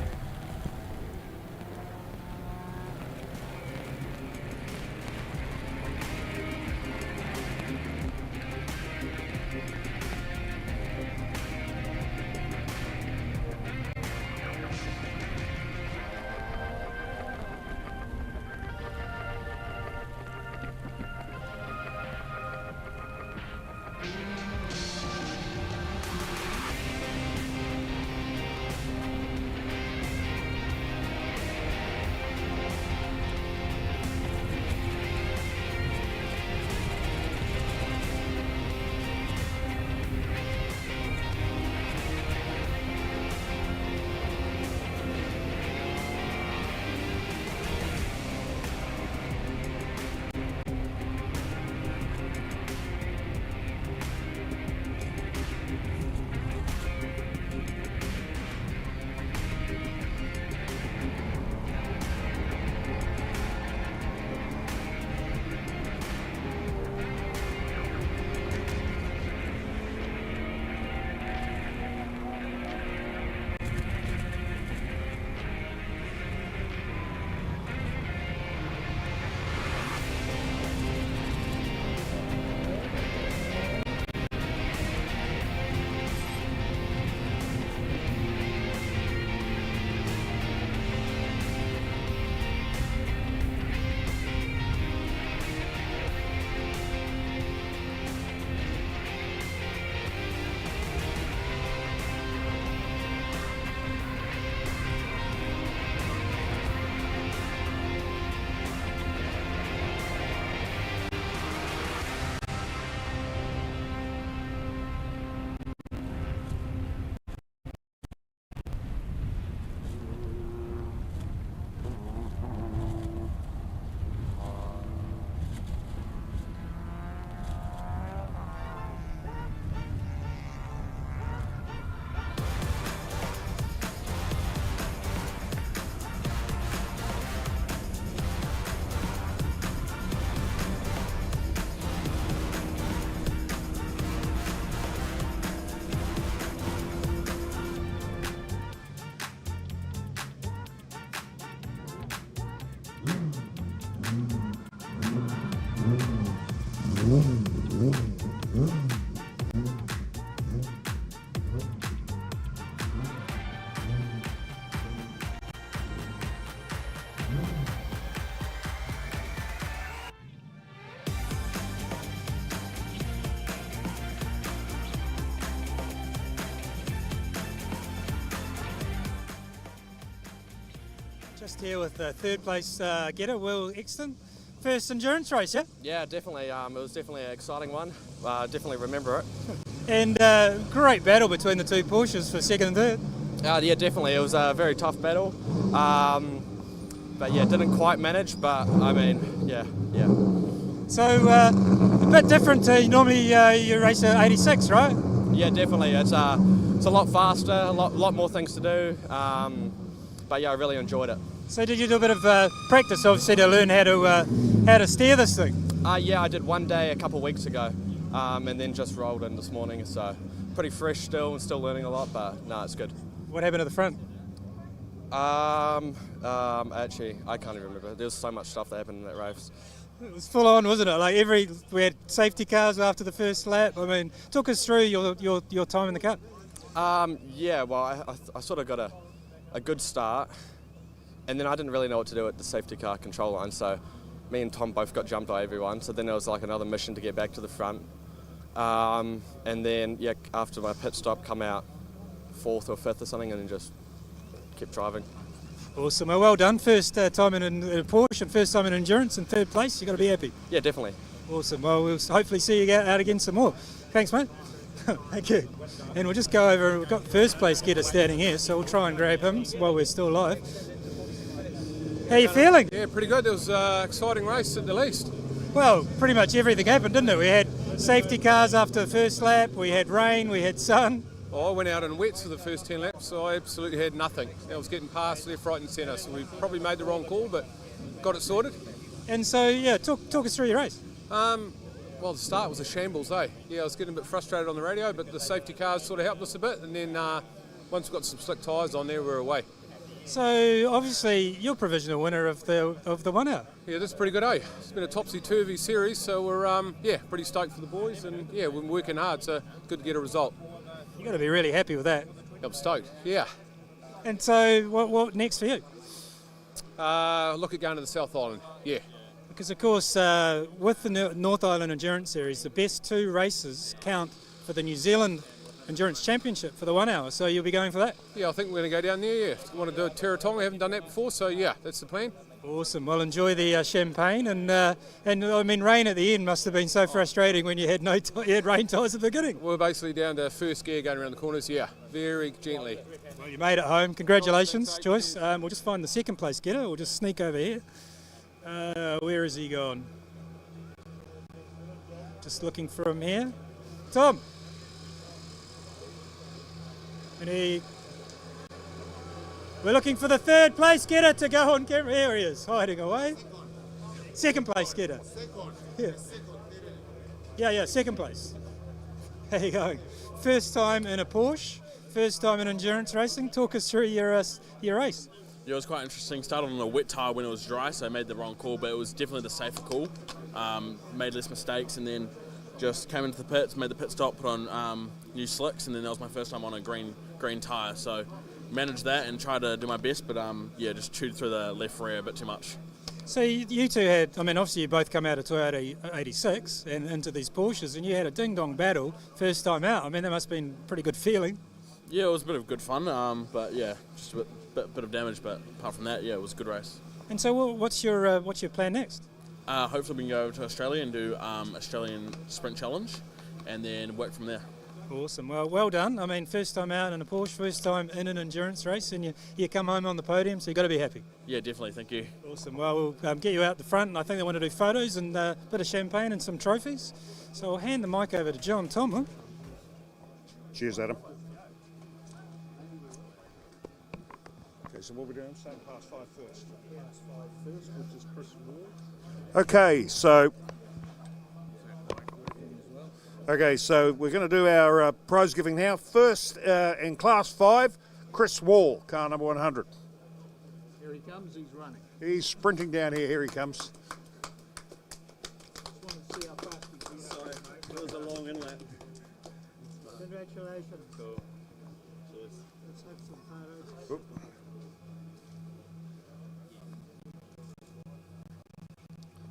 A: Just here with the third place getter, Will Exton. First endurance race, yeah?
G: Yeah, definitely. It was definitely an exciting one. Definitely remember it.
A: And great battle between the two Porsches for second and third.
G: Yeah, definitely. It was a very tough battle. But yeah, didn't quite manage, but I mean, yeah.
A: So a bit different to normally you race at 86, right?
G: Yeah, definitely. It's a lot faster, a lot more things to do. But yeah, I really enjoyed it.
A: So did you do a bit of practice, obviously, to learn how to steer this thing?
G: Yeah, I did one day a couple of weeks ago, and then just rolled in this morning. So pretty fresh still, and still learning a lot. But no, it's good.
A: What happened at the front?
G: Actually, I can't even remember. There's so much stuff that happened in that race.
A: It was full on, wasn't it? Like we had safety cars after the first lap. I mean, talk us through your time in the cup.
G: Yeah, well, I sort of got a good start, and then I didn't really know what to do at the safety car control line, so me and Tom both got jumped by everyone, so then there was like another mission to get back to the front. And then, yeah, after my pit stop, come out 4th or 5th or something, and then just kept driving.
A: Awesome. Well done. First time in a Porsche and first time in endurance and 3rd place. You've got to be happy.
G: Yeah, definitely.
A: Awesome. Well, we'll hopefully see you out again some more. Thanks, mate. Thank you. And we'll just go over, we've got first place getter standing here, so we'll try and grab him while we're still live. How you feeling?
H: Yeah, pretty good. It was an exciting race at the least.
A: Well, pretty much everything happened, didn't it? We had safety cars after the first lap, we had rain, we had sun.
H: Well, I went out in wets for the first 10 laps, so I absolutely had nothing. I was getting past left, right and centre, so we probably made the wrong call, but got it sorted.
A: And so, yeah, talk us through your race.
H: Well, the start was a shambles, eh? Yeah, I was getting a bit frustrated on the radio, but the safety cars sort of helped us a bit, and then once we got some slick tyres on there, we were away.
A: So, obviously, you're provisional winner of the 1 hour.
H: Yeah, that's pretty good, eh? It's been a topsy-turvy series, so we're, pretty stoked for the boys, and yeah, we're working hard, so good to get a result.
A: You've got to be really happy with that.
H: I'm stoked, yeah.
A: And so, what next for you?
H: Look at going to the South Island, yeah.
A: Because, of course, with the North Island Endurance Series, the best 2 races count for the New Zealand Endurance Championship for the 1 hour, so you'll be going for that?
H: Yeah, I think we're going to go down there, yeah. We want to do a Teretonga, haven't done that before, so yeah, that's the plan.
A: Awesome. Well, enjoy the champagne, and I mean, rain at the end must have been so frustrating when you had you had rain tyres at the beginning.
H: We're basically down to first gear going around the corners, yeah, very gently.
A: Well, you made it home. Congratulations, Joyce. We'll just find the second place getter. We'll just sneak over here. Where is he gone? Just looking for him here. Tom. And we're looking for the 3rd place getter to go on camera. Here he is, hiding away. Second place getter. Yeah, second place. How you going? First time in a Porsche, first time in endurance racing. Talk us through your race.
I: Yeah, it was quite interesting. Started on a wet tyre when it was dry, so I made the wrong call, but it was definitely the safer call. Made less mistakes, and then just came into the pits, made the pit stop, put on new slicks, and then that was my first time on a green tyre. So managed that and tried to do my best, but just chewed through the left rear a bit too much.
A: So you two had, I mean, obviously you both come out of Toyota 86 and into these Porsches, and you had a ding-dong battle first time out. I mean, that must have been a pretty good feeling.
I: Yeah, it was a bit of good fun, but yeah, just a bit of damage, but apart from that, yeah, it was a good race.
A: And so what's your plan next?
I: Hopefully we can go to Australia and do Australian Sprint Challenge and then work from there.
A: Awesome. Well done. I mean, first time out in a Porsche, first time in an endurance race, and you come home on the podium, so you've got to be happy.
I: Yeah, definitely. Thank you.
A: Awesome. Well, we'll get you out the front, and I think they want to do photos and a bit of champagne and some trophies. So I'll hand the mic over to John Tom.
C: Cheers, Adam. Okay, so what we're doing, starting class 5 first. Class 5 first, which is Chris Ward. Okay, so we're going to do our prize giving now. First, in Class 5, Chris Wall, car number 100.
J: Here he comes, he's running.
C: He's sprinting down here. Here he comes.
J: Just wanted to see how fast he can.
K: Sorry, it was a long inlet.
J: Congratulations.
K: Cool. Cheers.
J: Let's have some photos.
C: Oop.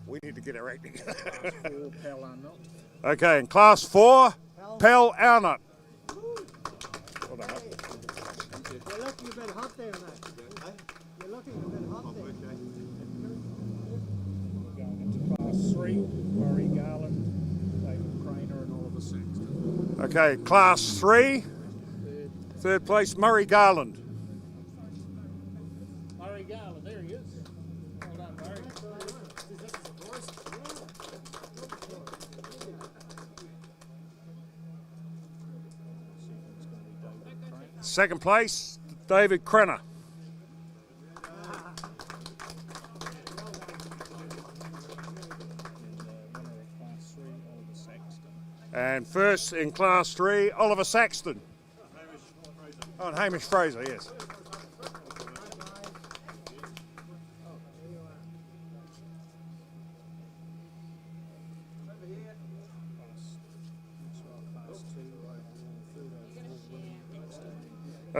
C: We need to get our act together.
J: Class 4, Pal Arnott.
C: Okay, in Class 4, Pal Arnott.
J: Well done. You're looking a bit hot there, mate. You're looking a bit hot there.
K: We're going into Class 3, Murray Garland, David Craner and Oliver Saxton.
C: Okay, Class 3, third place, Murray Garland.
K: Murray Garland, there he is. Well done, Murray.
C: Second place, David Craner. And first in Class 3, Oliver Saxton. Oh, and Hamish Fraser, yes.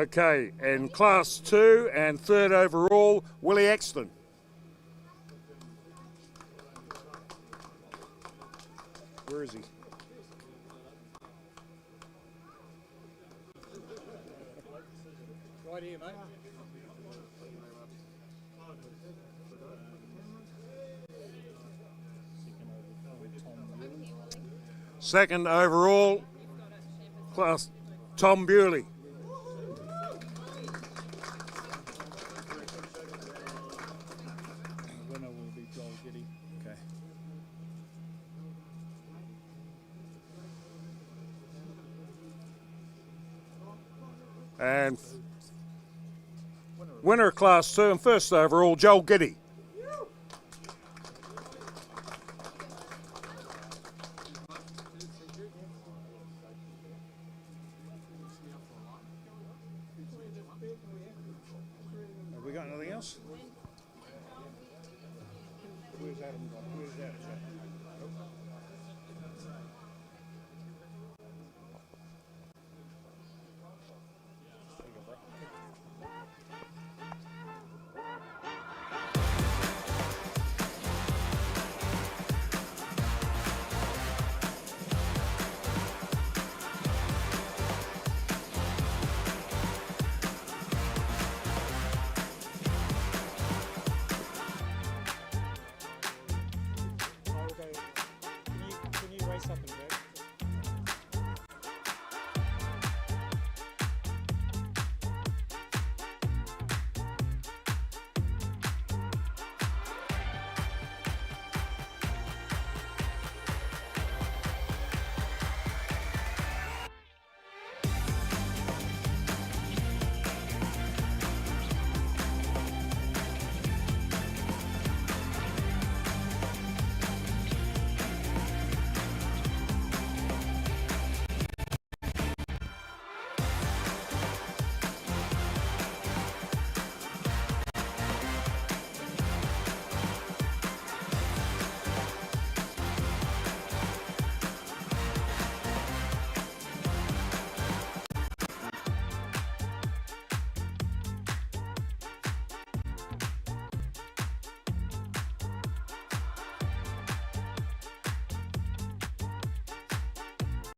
C: Okay, and Class 2 and third overall, Willie Axton. Where is he?
K: Right here, mate.
C: Second overall, class Tom Bewley.
K: The winner will be Joel Giddy.
C: Okay. And winner of Class 2 and first overall, Joel Giddy. Have we got anything else?
K: Where's Adam? Where's that? Can you race up and